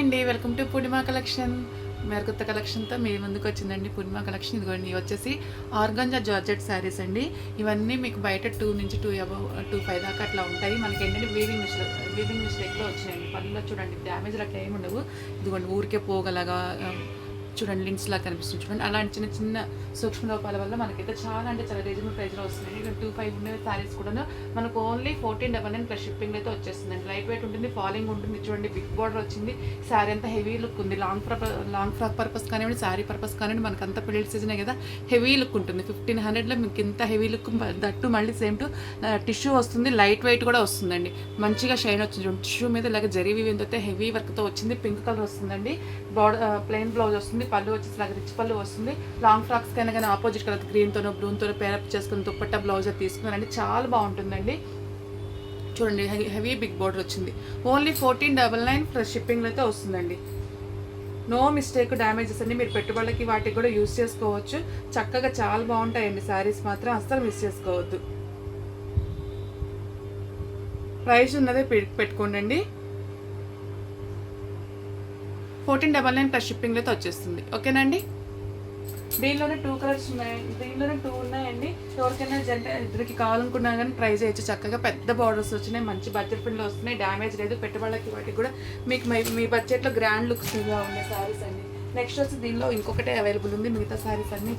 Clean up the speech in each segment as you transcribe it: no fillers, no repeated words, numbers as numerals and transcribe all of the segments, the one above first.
అండి, welcome to Purnima collection. మరి కొత్త కలెక్షన్తో మీ ముందుకు వచ్చిందండి పూర్ణిమ కలెక్షన్. ఇదిగోండి, ఇవి వచ్చేసి ఆర్గాంజా జార్జెట్ శారీస్ అండి. ఇవన్నీ మీకు బయట 2 నుంచి 2.5 దాకా అట్లా ఉంటాయి. మనకి ఏంటంటే వీవింగ్ మిస్టేక్లో వచ్చినాయండి. పనుల్లో చూడండి, డ్యామేజ్ అట్లా ఏమి ఉండవు. ఇదిగోండి, ఊరికే పోగలగా చూడండి, లింక్స్ లాగా కనిపిస్తుంది చూడండి. అలాంటి చిన్న చిన్న సూక్ష్మ లోపాల వల్ల మనకైతే చాలా అంటే చాలా రీజనబుల్ ప్రైస్లో వస్తుంది. ఇక్కడ 2.5 ఉండే శారీస్ కూడా మనకు ఓన్లీ 1499 ప్లస్ షిప్పింగ్ అయితే వచ్చేస్తుందండి. లైట్ వెయిట్ ఉంటుంది, ఫాలింగ్ ఉంటుంది. చూడండి, బిగ్ బార్డర్ వచ్చింది. శారీ అంతా హెవీ లుక్ ఉంది. లాంగ్ ఫ్రాక్ పర్పస్ కానివ్వండి, శారీ పర్పస్ కానివ్వండి, మనకు అంతా పెళ్లి సీజనే కదా, హెవీ లుక్ ఉంటుంది. 1500లో మీకు ఇంత హెవీ లుక్, దట్టు మళ్ళీ సేమ్ టు టిష్యూ వస్తుంది. లైట్ వెయిట్ కూడా వస్తుందండి. మంచిగా షైన్ వచ్చింది. టిష్యూ మీద ఇలాగ జరీ వీవింగ్ అయితే హెవీ వర్క్తో వచ్చింది. పింక్ కలర్ వస్తుందండి. ప్లెయిన్ బ్లౌజ్ వస్తుంది. పళ్ళు వచ్చేసి ఇలాగ రిచ్ పళ్ళు వస్తుంది. లాంగ్ ఫ్రాక్స్ కైనా కానీ ఆపోజిట్ కలర్ గ్రీన్తోనో బ్లూతోనో పేరప్ చేసుకుని దుప్పట్టా బ్లౌజ్ తీసుకున్నారండి. చాలా బాగుంటుందండి. చూడండి, హెవీ బిగ్ బార్డర్ వచ్చింది. ఓన్లీ 1499 ప్లస్ షిప్పింగ్లో అయితే వస్తుందండి. నో మిస్టేక్, డ్యామేజెస్ అన్ని మీరు పెట్టుబడులకి వాటికి కూడా యూస్ చేసుకోవచ్చు. చక్కగా చాలా బాగుంటాయండి శారీస్, మాత్రం అస్సలు మిస్ చేసుకోవద్దు. ప్రైస్ ఉన్నదే పెట్టుకోండి. 1499 ప్లస్ షిప్పింగ్లో అయితే వచ్చేస్తుంది. ఓకేనండి. దీనిలోనే 2 కలర్స్ ఉన్నాయి. దీనిలోనే 2 ఉన్నాయండి. ఎవరికైనా ఇద్దరికి కావాలనుకున్నా కానీ ట్రై చేయొచ్చు. చక్కగా పెద్ద బార్డర్స్ వచ్చినాయి. మంచి బడ్జెట్ పిన్లో వస్తున్నాయి. డ్యామేజ్ లేదు. పెట్టుబడులకి వాటికి కూడా మీకు మీ బడ్జెట్లో గ్రాండ్ లుక్స్గా ఉండే శారీస్ అండి. నెక్స్ట్ వచ్చి దీనిలో ఇంకొకటే అవైలబుల్ ఉంది. మిగతా శారీస్ అన్నీ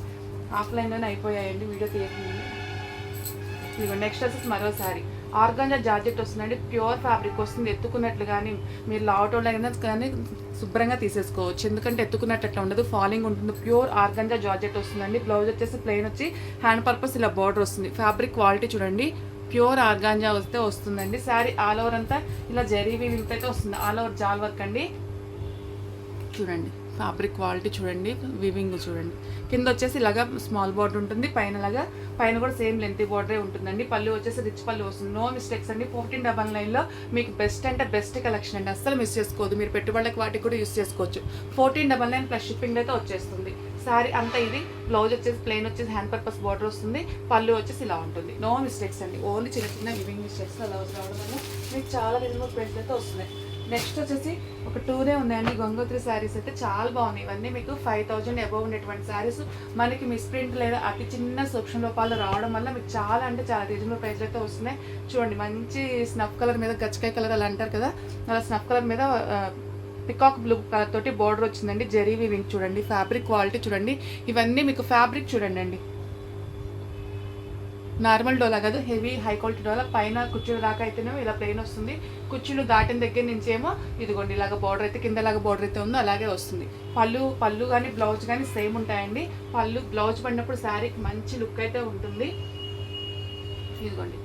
ఆఫ్లైన్లోనే అయిపోయాయండి, వీడియో తీయకుండా. ఇదిగో నెక్స్ట్ వచ్చేసి మరో శారీ. ఆర్గాంజా జార్జెట్ వస్తుందండి. ప్యూర్ ఫ్యాబ్రిక్ వస్తుంది. ఎత్తుకున్నట్లు కానీ మీరు లావటోళ్ళు అయినా కానీ శుభ్రంగా తీసేసుకోవచ్చు. ఎందుకంటే ఎత్తుకున్నట్టు అట్లా ఉండదు, ఫాలింగ్ ఉంటుంది. ప్యూర్ ఆర్గాంజా జార్జెట్ వస్తుందండి. బ్లౌజ్ వచ్చేసి ప్లెయిన్ వచ్చి హ్యాండ్ పర్పస్ ఇలా బార్డర్ వస్తుంది. ఫ్యాబ్రిక్ క్వాలిటీ చూడండి, ప్యూర్ ఆర్గాంజా వస్తుందండి. శారీ ఆల్ ఓవర్ అంతా ఇలా జరీ వీవింగ్ అయితే వస్తుంది. ఆల్ ఓవర్ జాల్ వర్క్ అండి. చూడండి, ఫ్యాబ్రిక్ క్వాలిటీ చూడండి, వీవింగ్ చూడండి. కింద వచ్చేసి ఇలాగా స్మాల్ బార్డర్ ఉంటుంది. పైన కూడా సేమ్ లెంతీ బార్డరే ఉంటుందండి. పళ్ళు వచ్చేసి రిచ్ పళ్ళు వస్తుంది. నో మిస్టేక్స్ అండి. 1499లో మీకు బెస్ట్ అంటే బెస్ట్ కలెక్షన్ అండి. అస్సలు మిస్ చేసుకోవద్దు. మీరు పెట్టుబడులకు వాటికి కూడా యూస్ చేసుకోవచ్చు. 1499 ప్లస్ షిప్పింగ్ అయితే వచ్చేస్తుంది. శారీ అంతా ఇది. బ్లౌజ్ వచ్చేసి ప్లెయిన్ వచ్చేసి హ్యాండ్ పర్పస్ బార్డర్ వస్తుంది. పళ్ళు వచ్చేసి ఇలా ఉంటుంది. నో మిస్టేక్స్ అండి. ఓన్లీ చిన్న చిన్న వివింగ్ మిస్టేక్స్ అలా రావడం వల్ల మీకు చాలా రీజనబుల్ ప్రైస్ అయితే వస్తున్నాయి. నెక్స్ట్ వచ్చేసి ఒక 2 ఉన్నాయండి. గంగోత్రి శారీస్ అయితే చాలా బాగున్నాయి. ఇవన్నీ మీకు 5000 అబవ్ ఉండేటువంటి శారీస్. మనకి మిస్ప్రింట్ లేదా అతి చిన్న సూక్ష్మ లోపాలు రావడం వల్ల మీకు చాలా అంటే చాలా రీజనబుల్ ప్రైస్లో అయితే వస్తున్నాయి. చూడండి, మంచి స్నఫ్ కలర్ మీద, గచ్చకాయ కలర్ అలా అంటారు కదా, అలా స్నఫ్ కలర్ మీద పికాక్ బ్లూ కలర్ తోటి బార్డర్ వచ్చిందండి. జరీ వీవింగ్ చూడండి. ఫ్యాబ్రిక్ క్వాలిటీ చూడండి. ఇవన్నీ మీకు ఫ్యాబ్రిక్ చూడండి అండి. నార్మల్ డోలా కాదు, హెవీ హై క్వాలిటీ డోలా. పైన కుర్చీలు దాకా అయితేనేమో ఇలా ప్లెయిన్ వస్తుంది. కుర్చీలు దాటిన దగ్గర నుంచి ఏమో ఇదిగోండి ఇలాగ బార్డర్ అయితే, కిందలాగా బార్డర్ అయితే ఉందో అలాగే వస్తుంది. పళ్ళు కానీ బ్లౌజ్ కానీ సేమ్ ఉంటాయండి. బ్లౌజ్ పడినప్పుడు శారీకి మంచి లుక్ అయితే ఉంటుంది. ఇదిగోండి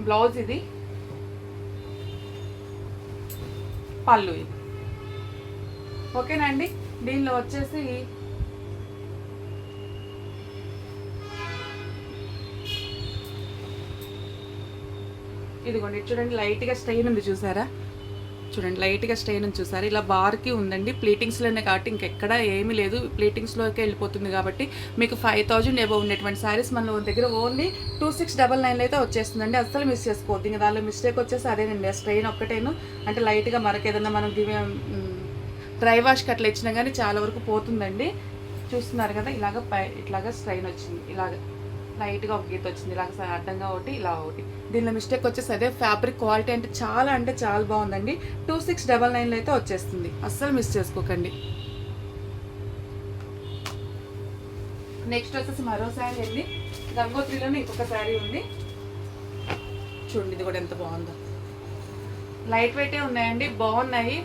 బ్లౌజ్ ఇది, పళ్ళు ఇది. ఓకేనా అండి. దీనిలో వచ్చేసి ఇదిగోండి చూడండి, లైట్గా స్ట్రెయిన్ ఉంది చూసారా. చూడండి, లైట్గా స్ట్రెయిన్ ఉంది చూసారా. ఇలా బార్కి ఉందండి. ప్లీటింగ్స్లోనే కాబట్టి ఇంకెక్కడ ఏమీ లేదు, ప్లీటింగ్స్లోకే వెళ్ళిపోతుంది. కాబట్టి మీకు 5000 అబవ్ ఉండేటువంటి శారీస్ మన దగ్గర ఓన్లీ 2699 అయితే వచ్చేస్తుందండి. అస్సలు మిస్ చేసుకోవద్దు. ఇంకా దానిలో మిస్టేక్ వచ్చేసి అదేనండి, ఆ స్ట్రెయిన్ ఒక్కటేను. అంటే లైట్గా మరకేదన్నా మనం డ్రై వాష్కి అట్లా ఇచ్చినా కానీ చాలా వరకు పోతుందండి. చూస్తున్నారు కదా, ఇట్లాగా స్ట్రెయిన్ వచ్చింది. ఇలాగ లైట్గా ఒక గీత వచ్చింది. ఇలాగ అడ్డంగా ఒకటి, ఇలా ఒకటి. దీనిలో మిస్టేక్ వచ్చేసి అదే. ఫ్యాబ్రిక్ క్వాలిటీ అంటే చాలా బాగుందండి. 2699లో అయితే వచ్చేస్తుంది. అస్సలు మిస్ చేసుకోకండి. నెక్స్ట్ వచ్చేసి మరో శారీ అండి. గంగోత్రిలోనే ఇంకొక శారీ ఉంది. చూడండి, ఇది కూడా ఎంత బాగుందో. లైట్ వెయిటే ఉన్నాయండి, బాగున్నాయి.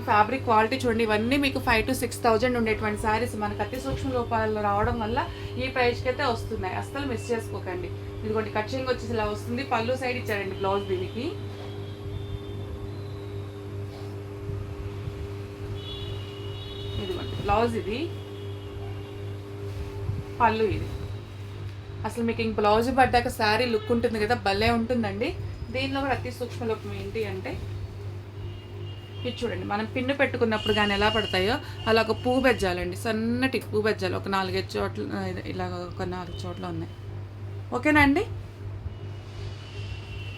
ఫ్యాబ్రిక్ క్వాలిటీ చూడండి. ఇవన్నీ మీకు 5,000 to 6,000 ఉండేటువంటి శారీస్ మనకు అతి సూక్ష్మ రూపాయలు రావడం వల్ల ఈ ప్రైస్కి అయితే వస్తున్నాయి. అస్సలు మిస్ చేసుకోకండి. ఇదిగోండి, కట్చింగ్ వచ్చేసి ఇలా వస్తుంది. పళ్ళు సైడ్ ఇచ్చారండి బ్లౌజ్ దీనికి. ఇదిగోండి బ్లౌజ్ ఇది, పళ్ళు ఇది. అసలు మీకు ఇంక బ్లౌజ్ పడ్డాక శారీ లుక్ ఉంటుంది కదా, భలే ఉంటుందండి. దీనిలో కూడా అతి సూక్ష్మ లోపం ఏంటి అంటే ఇది చూడండి, మనం పిన్ను పెట్టుకున్నప్పుడు కానీ ఎలా పడతాయో అలా ఒక పువ్వు బెజ్జాలండి. సన్నటి పువ్వు బెజ్జాలి. ఒక 4-5 చోట్ల, ఇలా ఒక 4 చోట్ల ఉన్నాయి. ఓకేనా అండి.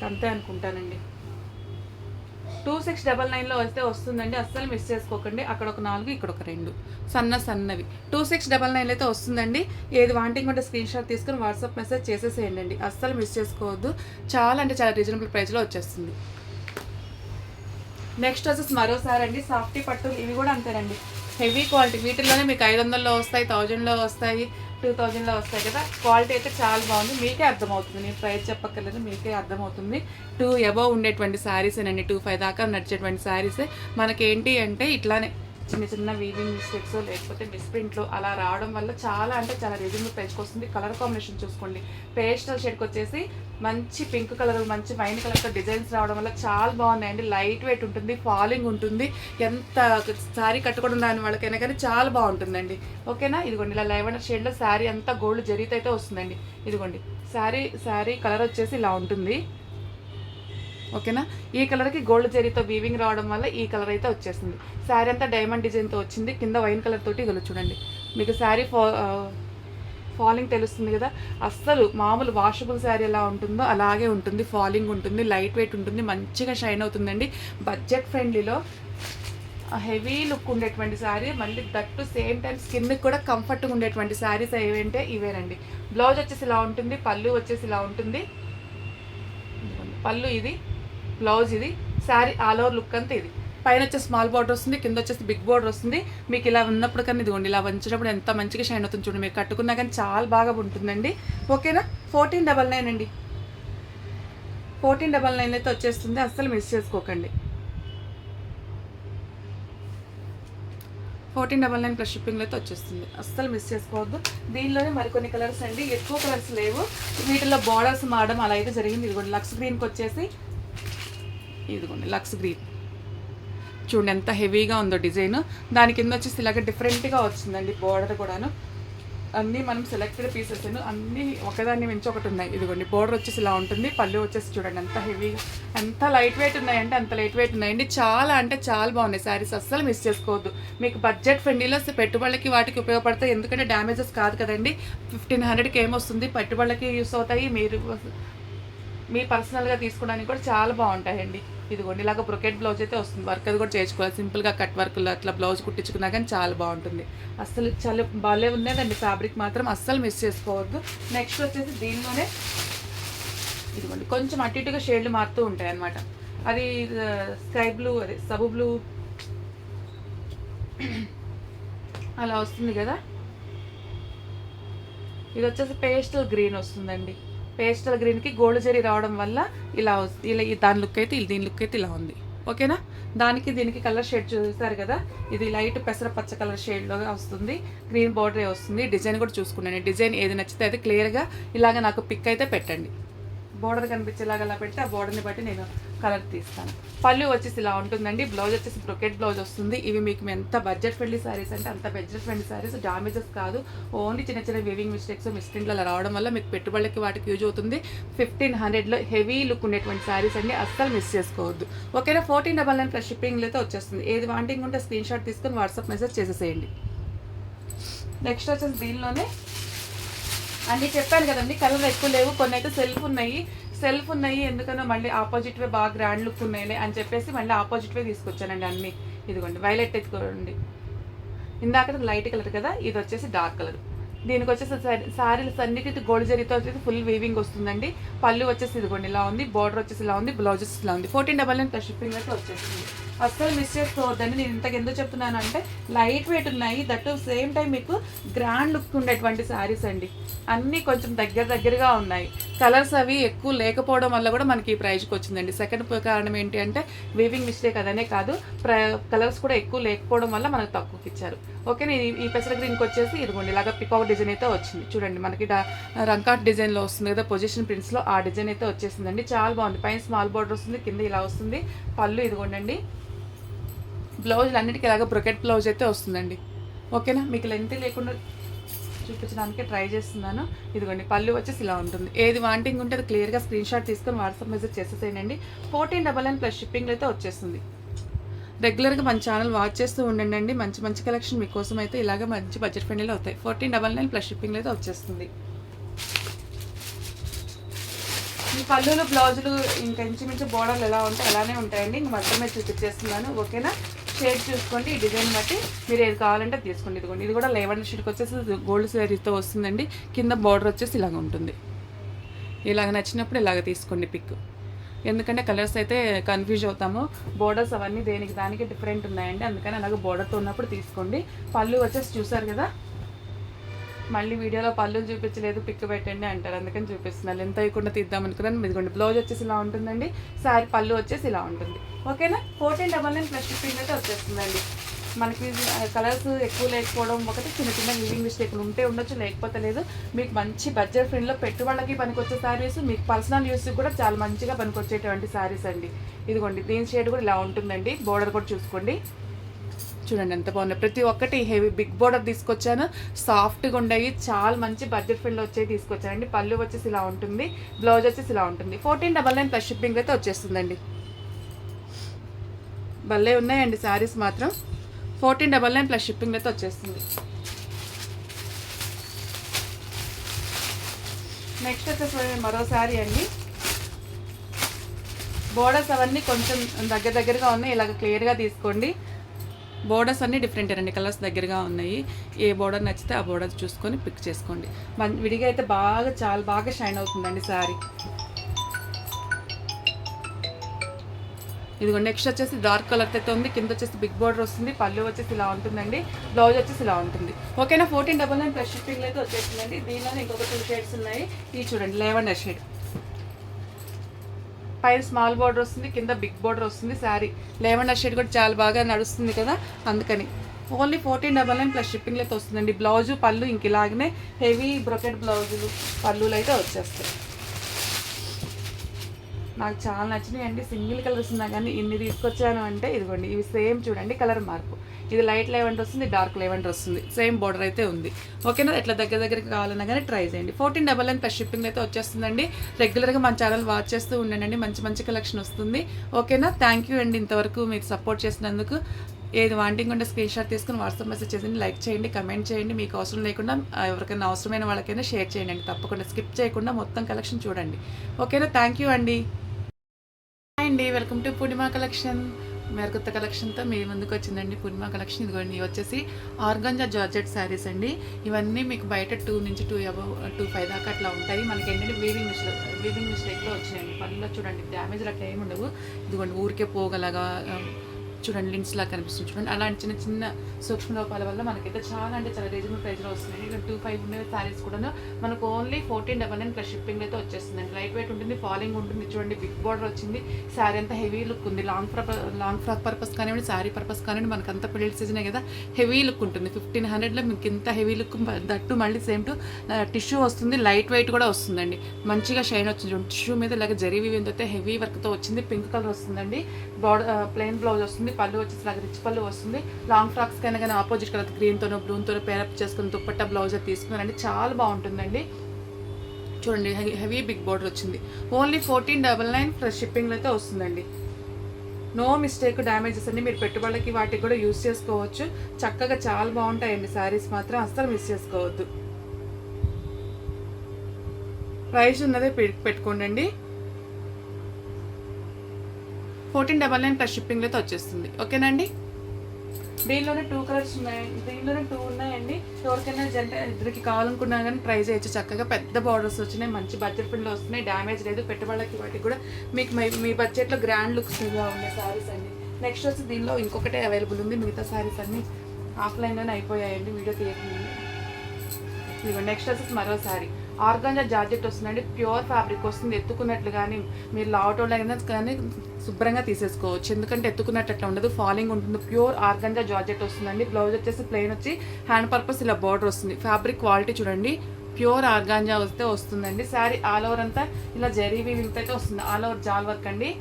అంతే అనుకుంటానండి. 2699లో వస్తే వస్తుందండి, అస్సలు మిస్ చేసుకోకండి. అక్కడ ఒక 4, ఇక్కడ ఒక 2 సన్నవి 2699 అయితే వస్తుందండి. ఏది వాంటింగ్ ఉంటే స్క్రీన్ షాట్ తీసుకుని వాట్సాప్ మెసేజ్ చేసేసేయండి, అస్సలు మిస్ చేసుకోవద్దు. చాలా అంటే చాలా రీజనబుల్ ప్రైస్లో వచ్చేస్తుంది. నెక్స్ట్ వచ్చేసి మరోసారి అండి సాఫ్టీ పట్టులు, ఇవి కూడా అంతేనండి, హెవీ క్వాలిటీ. వీటిల్లోనే మీకు 500లో వస్తాయి, 1000లో వస్తాయి, 2000లో వస్తాయి కదా. క్వాలిటీ అయితే చాలా బాగుంది, మీకే అర్థమవుతుంది, నేను ప్రైస్ చెప్పక్కర్లేదు, మీకే అర్థమవుతుంది. 2 అబవ్ ఉండేటువంటి శారీసేనండి, 25 దాకా నడిచేటువంటి శారీసే. మనకేంటి అంటే ఇట్లానే చిన్న చిన్న వీవింగ్ మిస్టేక్స్ లేకపోతే మిస్ప్రింట్లు అలా రావడం వల్ల చాలా అంటే చాలా రీజనబుల్ ప్రైస్కి వస్తుంది. కలర్ కాంబినేషన్ చూసుకోండి, పేస్టల్ షేడ్కి వచ్చేసి మంచి పింక్ కలర్, మంచి వైన్ కలర్తో డిజైన్స్ రావడం వల్ల చాలా బాగున్నాయండి. లైట్ వెయిట్ ఉంటుంది, ఫాలింగ్ ఉంటుంది, ఎంత శారీ కట్టుకోవడం రాని వాళ్ళకైనా కానీ చాలా బాగుంటుందండి. ఓకేనా, ఇదిగోండి ఇలా లైవెండర్ షేడ్లో శారీ అంతా గోల్డ్ జరీతో అయితే వస్తుందండి. ఇదిగోండి శారీ కలర్ వచ్చేసి ఇలా ఉంటుంది. ఓకేనా, ఈ కలర్కి గోల్డ్ జరీతో వీవింగ్ రావడం వల్ల ఈ కలర్ అయితే వచ్చేసింది. శారీ అంతా డైమండ్ డిజైన్తో వచ్చింది, కింద వైన్ కలర్ తోటి ఇదిగో చూడండి, మీకు శారీ ఫాలింగ్ తెలుస్తుంది కదా. అస్సలు మామూలు వాషబుల్ శారీ ఎలా ఉంటుందో అలాగే ఉంటుంది, ఫాలింగ్ ఉంటుంది, లైట్ వెయిట్ ఉంటుంది, మంచిగా షైన్ అవుతుందండి. బడ్జెట్ ఫ్రెండ్లీలో హెవీ లుక్ ఉండేటువంటి శారీ, మళ్ళీ దట్టు సేమ్ టైం స్కిన్కి కూడా కంఫర్ట్గా ఉండేటువంటి శారీస్ ఏవంటే ఇవేనండి. బ్లౌజ్ వచ్చేసి ఇలా ఉంటుంది, పళ్ళు వచ్చేసి ఇలా ఉంటుంది, పళ్ళు ఇది, బ్లౌజ్ ఇది, శారీ ఆల్ ఓవర్ లుక్ అంతా ఇది. పైన వచ్చేసి స్మాల్ బార్డర్ వస్తుంది, కింద వచ్చేసి బిగ్ బార్డర్ వస్తుంది. మీకు ఇలా ఉన్నప్పుడు కానీ ఇదిగోండి ఇలా వంచినప్పుడు ఎంత మంచిగా షైన్ అవుతుంది చూడండి, మీరు కట్టుకున్నా కానీ చాలా బాగా ఉంటుందండి. ఓకేనా, 1499 అండి, 1499 అయితే వచ్చేస్తుంది, అస్సలు మిస్ చేసుకోకండి. 1499 ప్లస్ షిప్పింగ్లో అయితే వచ్చేస్తుంది, అస్సలు మిస్ చేసుకోవద్దు. దీనిలోనే మరికొన్ని కలర్స్ అండి, ఎక్కువ కలర్స్ లేవు, వీటిలో బార్డర్స్ మారడం అలా అయితే జరిగింది. ఇదిగోండి లక్స్ గ్రీన్కి వచ్చేసి ఇదిగోండి లక్స్ గ్రీన్ చూడండి ఎంత హెవీగా ఉందో డిజైన్. దాని కింద వచ్చేసి ఇలాగ డిఫరెంట్గా వచ్చిందండి బోర్డర్ కూడాను. అన్నీ మనం సెలెక్టెడ్ పీసెస్ అన్నీ ఒకదాన్ని మించి ఒకటి ఉన్నాయి. ఇదిగోండి బోర్డర్ వచ్చేసి ఇలా ఉంటుంది, పళ్ళు వచ్చేసి చూడండి ఎంత హెవీగా, ఎంత లైట్ వెయిట్ ఉన్నాయంటే అంత లైట్ వెయిట్ ఉన్నాయండి. చాలా అంటే చాలా బాగున్నాయి శారీస్, అస్సలు మిస్ చేసుకోవద్దు. మీకు బడ్జెట్ ఫ్రెండ్లీలో పెట్టుబడులకి వాటికి ఉపయోగపడతాయి, ఎందుకంటే డ్యామేజెస్ కాదు కదండి. 1500కి ఏమొస్తుంది, పెట్టుబడులకి యూస్ అవుతాయి, మీరు మీ పర్సనల్గా తీసుకోవడానికి కూడా చాలా బాగుంటాయండి. ఇదిగోండి ఇలాగ బ్రొకెట్ బ్లౌజ్ అయితే వస్తుంది, వర్క్ అది కూడా చేసుకోవాలి, సింపుల్గా కట్ వర్క్లో అట్లా బ్లౌజ్ కుట్టించుకున్నా కానీ చాలా బాగుంటుంది. అస్సలు చాలా బాగా ఉన్నదండి, ఫ్యాబ్రిక్ మాత్రం అస్సలు మిస్ చేసుకోవద్దు. నెక్స్ట్ వచ్చేసి దీనిలోనే ఇదిగోండి కొంచెం అటు ఇటుగా షేడ్లు మారుతూ ఉంటాయి అన్నమాట. అది స్కై బ్లూ, అదే సబు బ్లూ అలా వస్తుంది కదా. ఇది వచ్చేసి పేస్టల్ గ్రీన్ వస్తుందండి, పేస్టల్ గ్రీన్కి గోల్డ్ జరీ రావడం వల్ల ఇలా దాని లుక్ అయితే దీని లుక్ అయితే ఇలా ఉంది. ఓకేనా, దానికి దీనికి కలర్ షేడ్ చూస్తారు కదా, ఇది లైట్ పెసర పచ్చ కలర్ షేడ్లో వస్తుంది, గ్రీన్ బార్డరే వస్తుంది. డిజైన్ కూడా చూసుకున్నాను, డిజైన్ ఏది నచ్చితే అది క్లియర్గా ఇలాగ నాకు పిక్ అయితే పెట్టండి, బోర్డర్ కనిపించేలాగా అలా పెడితే ఆ బోర్డర్ని బట్టి నేను కలర్ తీస్తాను. పళ్ళు వచ్చేసి ఇలా ఉంటుందండి, బ్లౌజ్ వచ్చేసి బ్రొకెట్ బ్లౌజ్ వస్తుంది. ఇవి మీకు ఎంత బడ్జెట్ ఫ్రెండ్లీ శారీస్ అంటే అంత బడ్జెట్ ఫ్రెండ్లీ శారీస్, డామేజెస్ కాదు, ఓన్లీ చిన్న చిన్న వీవింగ్ మిస్టేక్స్ మిస్ప్రింట్లు అలా రావడం వల్ల మీకు పెట్టుబడులకి వాటికి యూజ్ అవుతుంది. 1500లో హెవీ లుక్ ఉండేటువంటి శారీస్ అండి, అస్సలు మిస్ చేసుకోవద్దు. ఓకేనా, 1499 ప్లస్ షిప్పింగ్లో అయితే వచ్చేస్తుంది. ఏది వాంటింగ్ ఉంటే స్క్రీన్ షాట్ తీసుకొని వాట్సాప్ మెసేజ్ చేసేసేయండి. నెక్స్ట్ వచ్చేసి దీనిలోనే అన్నీ చెప్పాను కదండి, కలర్ ఎక్కువ లేవు, కొన్ని అయితే సెల్ఫ్ ఉన్నాయి ఎందుకన్నా మళ్ళీ ఆపోజిట్ వే బాగా గ్రాండ్ లుక్ ఉన్నాయిలే అని చెప్పేసి మళ్ళీ ఆపోజిట్ వే తీసుకొచ్చానండి అన్నీ. ఇదిగోండి వైలెట్ ఎత్తుకోండి, ఇందాక లైట్ కలర్ కదా, ఇది వచ్చేసి డార్క్ కలర్. దీనికి వచ్చేసి శారీస్ అన్నిటి గోల్డ్ జరీతో వచ్చేసి ఫుల్ వీవింగ్ వస్తుందండి. పళ్ళు వచ్చేసి ఇదిగోండి ఇలా ఉంది, బార్డర్ వచ్చేసి ఇలా ఉంది, బ్లౌజ్ వచ్చేసి ఇలా ఉంది. 1499 ప్లస్ షిప్పింగ్ అయితే వచ్చేసింది, అస్సలు మిస్ చేసుకోవద్దండి. నేను ఇంతకు ఎందుకు చెప్తున్నాను అంటే లైట్ వెయిట్ ఉన్నాయి, దట్టు సేమ్ టైం మీకు గ్రాండ్ లుక్ ఉండేటువంటి శారీస్ అండి. అన్నీ కొంచెం దగ్గరగా ఉన్నాయి, కలర్స్ అవి ఎక్కువ లేకపోవడం వల్ల కూడా మనకి ఈ ప్రైజ్కి వచ్చిందండి. సెకండ్ కారణం ఏంటి అంటే వీవింగ్ మిస్టేక్ అదనే కాదు, కలర్స్ కూడా ఎక్కువ లేకపోవడం వల్ల మనకు తక్కువకి ఇచ్చారు. ఓకేనా, ఈ పెసర గ్రీన్కి వచ్చేసి ఇదిగోండి ఇలాగ పికాక్ డిజైన్ అయితే వచ్చింది చూడండి, మనకి రంకాట్ డిజైన్లో వస్తుంది కదా పొజిషన్ ప్రింట్స్లో, ఆ డిజైన్ అయితే వచ్చేసిందండి, చాలా బాగుంది. పైన స్మాల్ బార్డర్ వస్తుంది, కింద ఇలా వస్తుంది, పళ్ళు ఇదిగోండి. బ్లౌజులు అన్నిటికీ ఇలాగ బ్రొకెట్ బ్లౌజ్ అయితే వస్తుందండి. ఓకేనా, మీకు లెంత్ లేకుండా చూపించడానికి ట్రై చేస్తున్నాను. ఇదిగోండి పళ్ళు వచ్చేసి ఇలా ఉంటుంది. ఏది వాంటింగ్ ఉంటే అది క్లియర్గా స్క్రీన్ షాట్ తీసుకొని వాట్సాప్ మెసేజ్ చేసేసేయండి. 1499 ప్లస్ షిప్పింగ్లో అయితే వచ్చేస్తుంది. రెగ్యులర్గా మన ఛానల్ వాచ్ చేస్తూ ఉండండి, మంచి కలెక్షన్ మీకోసం అయితే ఇలాగ మంచి బడ్జెట్ ఫ్రెండ్లీలో అవుతాయి. 1499 ప్లస్ షిప్పింగ్లో అయితే వచ్చేస్తుంది. ఈ పళ్ళులు బ్లౌజులు ఇంకా ఇంచుమించు బోర్డర్లు ఎలా ఉంటాయి అలానే ఉంటాయండి. ఇంక మొత్తమే చూపించేస్తున్నాను. ఓకేనా, షేడ్ చూసుకోండి. ఈ డిజైన్ బట్టి మీరు ఏది కావాలంటే తీసుకోండి. ఇదిగోండి, ఇది కూడా లెవెన్ షీట్కి వచ్చేసి గోల్డ్ శారీతో వస్తుందండి. కింద బార్డర్ వచ్చేసి ఇలాగ ఉంటుంది. ఇలాగ నచ్చినప్పుడు ఇలాగ తీసుకోండి పిక్. ఎందుకంటే కలర్స్ అయితే కన్ఫ్యూజ్ అవుతాము. బోర్డర్స్ అవన్నీ దేనికి దానికి డిఫరెంట్ ఉన్నాయండి. అందుకని అలాగే బోర్డర్తో ఉన్నప్పుడు తీసుకోండి. పళ్ళు వచ్చేసి చూసారు కదా, మళ్ళీ వీడియోలో పళ్ళు చూపించలేదు పిక్ పెట్టండి అంటారు, అందుకని చూపిస్తున్నాను. ఎంత అయ్యకుండా తీద్దాం అనుకున్నాను. ఇదిగోండి, బ్లౌజ్ వచ్చేసి ఇలా ఉంటుందండి. శారీ పళ్ళు వచ్చేసి ఇలా ఉంటుంది. ఓకేనా, 1499 ప్లస్ షిప్పింగ్ అయితే వచ్చేస్తుందండి. మనకి కలర్స్ ఎక్కువ లేకపోవడం ఒకటి, చిన్న చిన్న వీవింగ్ మిస్టేక్లు ఉంటే ఉండొచ్చు, లేకపోతే లేదు. మీకు మంచి బడ్జెట్ ఫ్రెండ్లో పెట్టుబడికి పనికొచ్చే శారీస్, మీకు పర్సనల్ యూస్కి కూడా చాలా మంచిగా పనికొచ్చేటువంటి శారీస్ అండి. ఇదిగోండి, దీని షేడ్ కూడా ఇలా ఉంటుందండి. బోర్డర్ కూడా చూసుకోండి, చూడండి ఎంత బాగున్నాయి. ప్రతి ఒక్కటి హెవీ బిగ్ బోర్డర్ తీసుకొచ్చాను. సాఫ్ట్గా ఉండయి, చాలా మంచి బడ్జెట్ ఫ్రెండ్లో వచ్చేవి తీసుకొచ్చానండి. పళ్ళు వచ్చేసి ఇలా ఉంటుంది, బ్లౌజ్ వచ్చేసి ఇలా ఉంటుంది. 1499 ప్లస్ షిప్పింగ్ అయితే వచ్చేస్తుందండి. భలే ఉన్నాయండి శారీస్ మాత్రం. 1499 ప్లస్ షిప్పింగ్ అయితే వచ్చేస్తుంది. నెక్స్ట్ వచ్చేసి మరో శారీ అండి. బోర్డర్స్ అవన్నీ కొంచెం దగ్గరగా ఉన్నాయి. ఇలాగ క్లియర్గా తీసుకోండి. బోర్డర్స్ అన్నీ డిఫరెంట్ అండి, కలర్స్ దగ్గరగా ఉన్నాయి. ఏ బోర్డర్ నచ్చితే ఆ బోర్డర్ చూసుకొని పిక్ చేసుకోండి. విడిగా అయితే చాలా బాగా షైన్ అవుతుందండి శారీ. ఇదిగోండి, నెక్స్ట్ వచ్చేసి డార్క్ కలర్ అయితే ఉంది. కింద వచ్చేసి బిగ్ బోర్డర్ వస్తుంది. పళ్ళు వచ్చేసి ఇలా ఉంటుందండి. బ్లౌజ్ వచ్చేసి ఇలా ఉంటుంది. ఓకేనా, 1499 ప్లస్ షిప్పింగ్ అయితే వచ్చేసిందండి. దీనిలో ఇంకొక 2 షేడ్స్ ఉన్నాయి. ఇవి చూడండి, లెవెండర్ షేడ్. పైన స్మాల్ బోర్డర్ వస్తుంది, కింద బిగ్ బోర్డర్ వస్తుంది. శారీ లెవెండర్ షేడ్ కూడా చాలా బాగా నడుస్తుంది కదా, అందుకని ఓన్లీ 1499 ప్లస్ షిప్పింగ్లో అయితే వస్తుందండి. బ్లౌజు పళ్ళు ఇంక ఇలాగనే హెవీ బ్రొకెట్ బ్లౌజులు పళ్ళులు అయితే వచ్చేస్తాయి. నాకు చాలా నచ్చినాయి అండి. సింగిల్ కలర్స్ ఉన్నా కానీ ఇన్ని తీసుకొచ్చాను అంటే ఇదిగోండి, ఇవి సేమ్ చూడండి కలర్ మార్పు. ఇది లైట్ లెవెండర్ వస్తుంది, డార్క్ లెవెండర్ వస్తుంది. సేమ్ బోర్డర్ అయితే ఉంది. ఓకేనా, ఎట్లా దగ్గరికి కావాలన్నా కానీ ట్రై చేయండి. 1499 ప్లస్ షిప్పింగ్ అయితే వచ్చేస్తుందండి. రెగ్యులర్గా మన ఛానల్ వాచ్ చేస్తూ ఉండండి, మంచి కలెక్షన్ వస్తుంది. ఓకేనా, థ్యాంక్ యూ అండి ఇంతవరకు మీరు సపోర్ట్ చేసినందుకు. ఏది వాంటింగ్ ఉంటే స్క్రీన్ షాట్ తీసుకుని వాట్సాప్ మెసేజ్ చేయండి, లైక్ చేయండి, కమెంట్ చేయండి. మీకు అవసరం లేకుండా ఎవరికైనా అవసరమైన వాళ్ళకైనా షేర్ చేయండి. తప్పకుండా స్కిప్ చేయకుండా మొత్తం కలెక్షన్ చూడండి. ఓకేనా, థ్యాంక్ యూ అండి. అండి, వెల్కమ్ టు పూర్ణిమ కలెక్షన్. కొత్త కలెక్షన్తో మీ ముందుకు వచ్చిందండి పూర్ణిమ కలెక్షన్. ఇదిగోండి, వచ్చేసి ఆర్గాంజా జార్జెట్ శారీస్ అండి. ఇవన్నీ మీకు బయట 2 నుంచి 2.5 దాకా అట్లా ఉంటాయి. మనకి ఏంటంటే వీవింగ్ మిస్టేక్లో వచ్చినాయండి. పళ్ళలో చూడండి డ్యామేజ్ అట్లా ఏమి ఉండవు. ఇదిగోండి, ఊరికే పోగలగా చూడండి లిన్స్ లాగా కనిపిస్తుంది చూడండి. అలాంటి చిన్న సూక్ష్మ లోపాల వల్ల మనకైతే చాలా రీజనబుల్ ప్రైస్లో వస్తున్నాయి. ఇక్కడ 2.5 ఉండే శారీస్ కూడా మనకు ఓన్లీ 1499 ప్లస్ షిప్పింగ్ అయితే వచ్చేస్తుందండి. లైట్ వెయిట్ ఉంటుంది, ఫాలింగ్ ఉంటుంది. చూడండి, బిగ్ బార్డర్ వచ్చింది. శారీ అంతా హెవీ లుక్ ఉంది. లాంగ్ ఫ్రాక్ పర్పస్ కానివ్వండి, శారీ పర్పస్ కానివ్వండి, మనకు అంతా పెళ్ళి సీజనే కదా, హెవీ లుక్ ఉంటుంది. 1500లో మీకు ఇంత హెవీ లుక్, దట్టు మళ్ళీ సేమ్ టు టిష్యూ వస్తుంది. లైట్ వెయిట్ కూడా వస్తుందండి. మంచిగా షైన్ వచ్చింది. టిష్యూ మీద ఇలాగ జరీ వీవింగ్ అయితే హెవీ వర్క్తో వచ్చింది. పింక్ కలర్ వస్తుందండి. ప్లెయిన్ బ్లౌజ్ వస్తుంది. పళ్ళు వచ్చేసి లాగా రిచ్ పళ్ళు వస్తుంది. లాంగ్ ఫ్రాక్స్ కైనా కానీ ఆపోజిట్ కలర్ గ్రీన్తోనో బ్లూతోనో పేరప్ చేసుకుని దుప్పట్టా బ్లౌజ్ తీసుకున్నారండి. చాలా బాగుంటుందండి. చూడండి, హెవీ బిగ్ బోర్డర్ వచ్చింది. ఓన్లీ 1499 ప్లస్ షిప్పింగ్లో అయితే వస్తుందండి. నో మిస్టేక్, డ్యామేజెస్ అన్ని మీరు పెట్టుబడులకి వాటికి కూడా యూస్ చేసుకోవచ్చు. చక్కగా చాలా బాగుంటాయండి శారీస్ మాత్రం, అస్సలు మిస్ చేసుకోవద్దు. ప్రైస్ ఉన్నదే పెట్టుకోండి. 1499 ప్లస్ షిప్పింగ్లో అయితే వచ్చేస్తుంది. ఓకేనండి, దీనిలోనే 2 కలర్స్ ఉన్నాయి. దీనిలోనే 2 ఉన్నాయండి. ఎవరికైనా ఇద్దరికి కావాలనుకున్నా కానీ ట్రై చేయొచ్చు. చక్కగా పెద్ద బార్డర్స్ వచ్చినాయి, మంచి బడ్జెట్ ఫ్రెండ్లో వస్తున్నాయి. డ్యామేజ్ లేదు. పెట్టుబడులకి వాటికి కూడా మీకు మీ బడ్జెట్లో గ్రాండ్ లుక్స్గా ఉండే శారీస్ అండి. నెక్స్ట్ వచ్చి దీనిలో ఇంకొకటే అవైలబుల్ ఉంది. మిగతా శారీస్ అన్నీ ఆఫ్లైన్లోనే అయిపోయాయండి, వీడియో తీయకుండా. ఇదిగో నెక్స్ట్ వచ్చేసి మరో శారీ. ఆర్గాంజా జార్జెట్ వస్తుందండి. ప్యూర్ ఫ్యాబ్రిక్ వస్తుంది. ఎత్తుకున్నట్లు కానీ మీరు లావటోళ్ళు అయినా కానీ శుభ్రంగా తీసేసుకోవచ్చు. ఎందుకంటే ఎత్తుకున్నట్టు అట్లా ఉండదు, ఫాలింగ్ ఉంటుంది. ప్యూర్ ఆర్గాంజా జార్జెట్ వస్తుందండి. బ్లౌజ్ వచ్చేసి ప్లెయిన్ వచ్చి హ్యాండ్ పర్పస్ ఇలా బార్డర్ వస్తుంది. ఫ్యాబ్రిక్ క్వాలిటీ చూడండి, ప్యూర్ ఆర్గాంజా వస్తే వస్తుందండి. శారీ ఆల్ ఓవర్ అంతా ఇలా జరీ వీవింగ్ అయితే వస్తుంది. ఆల్ ఓవర్ జాల్ వర్క్ అండి.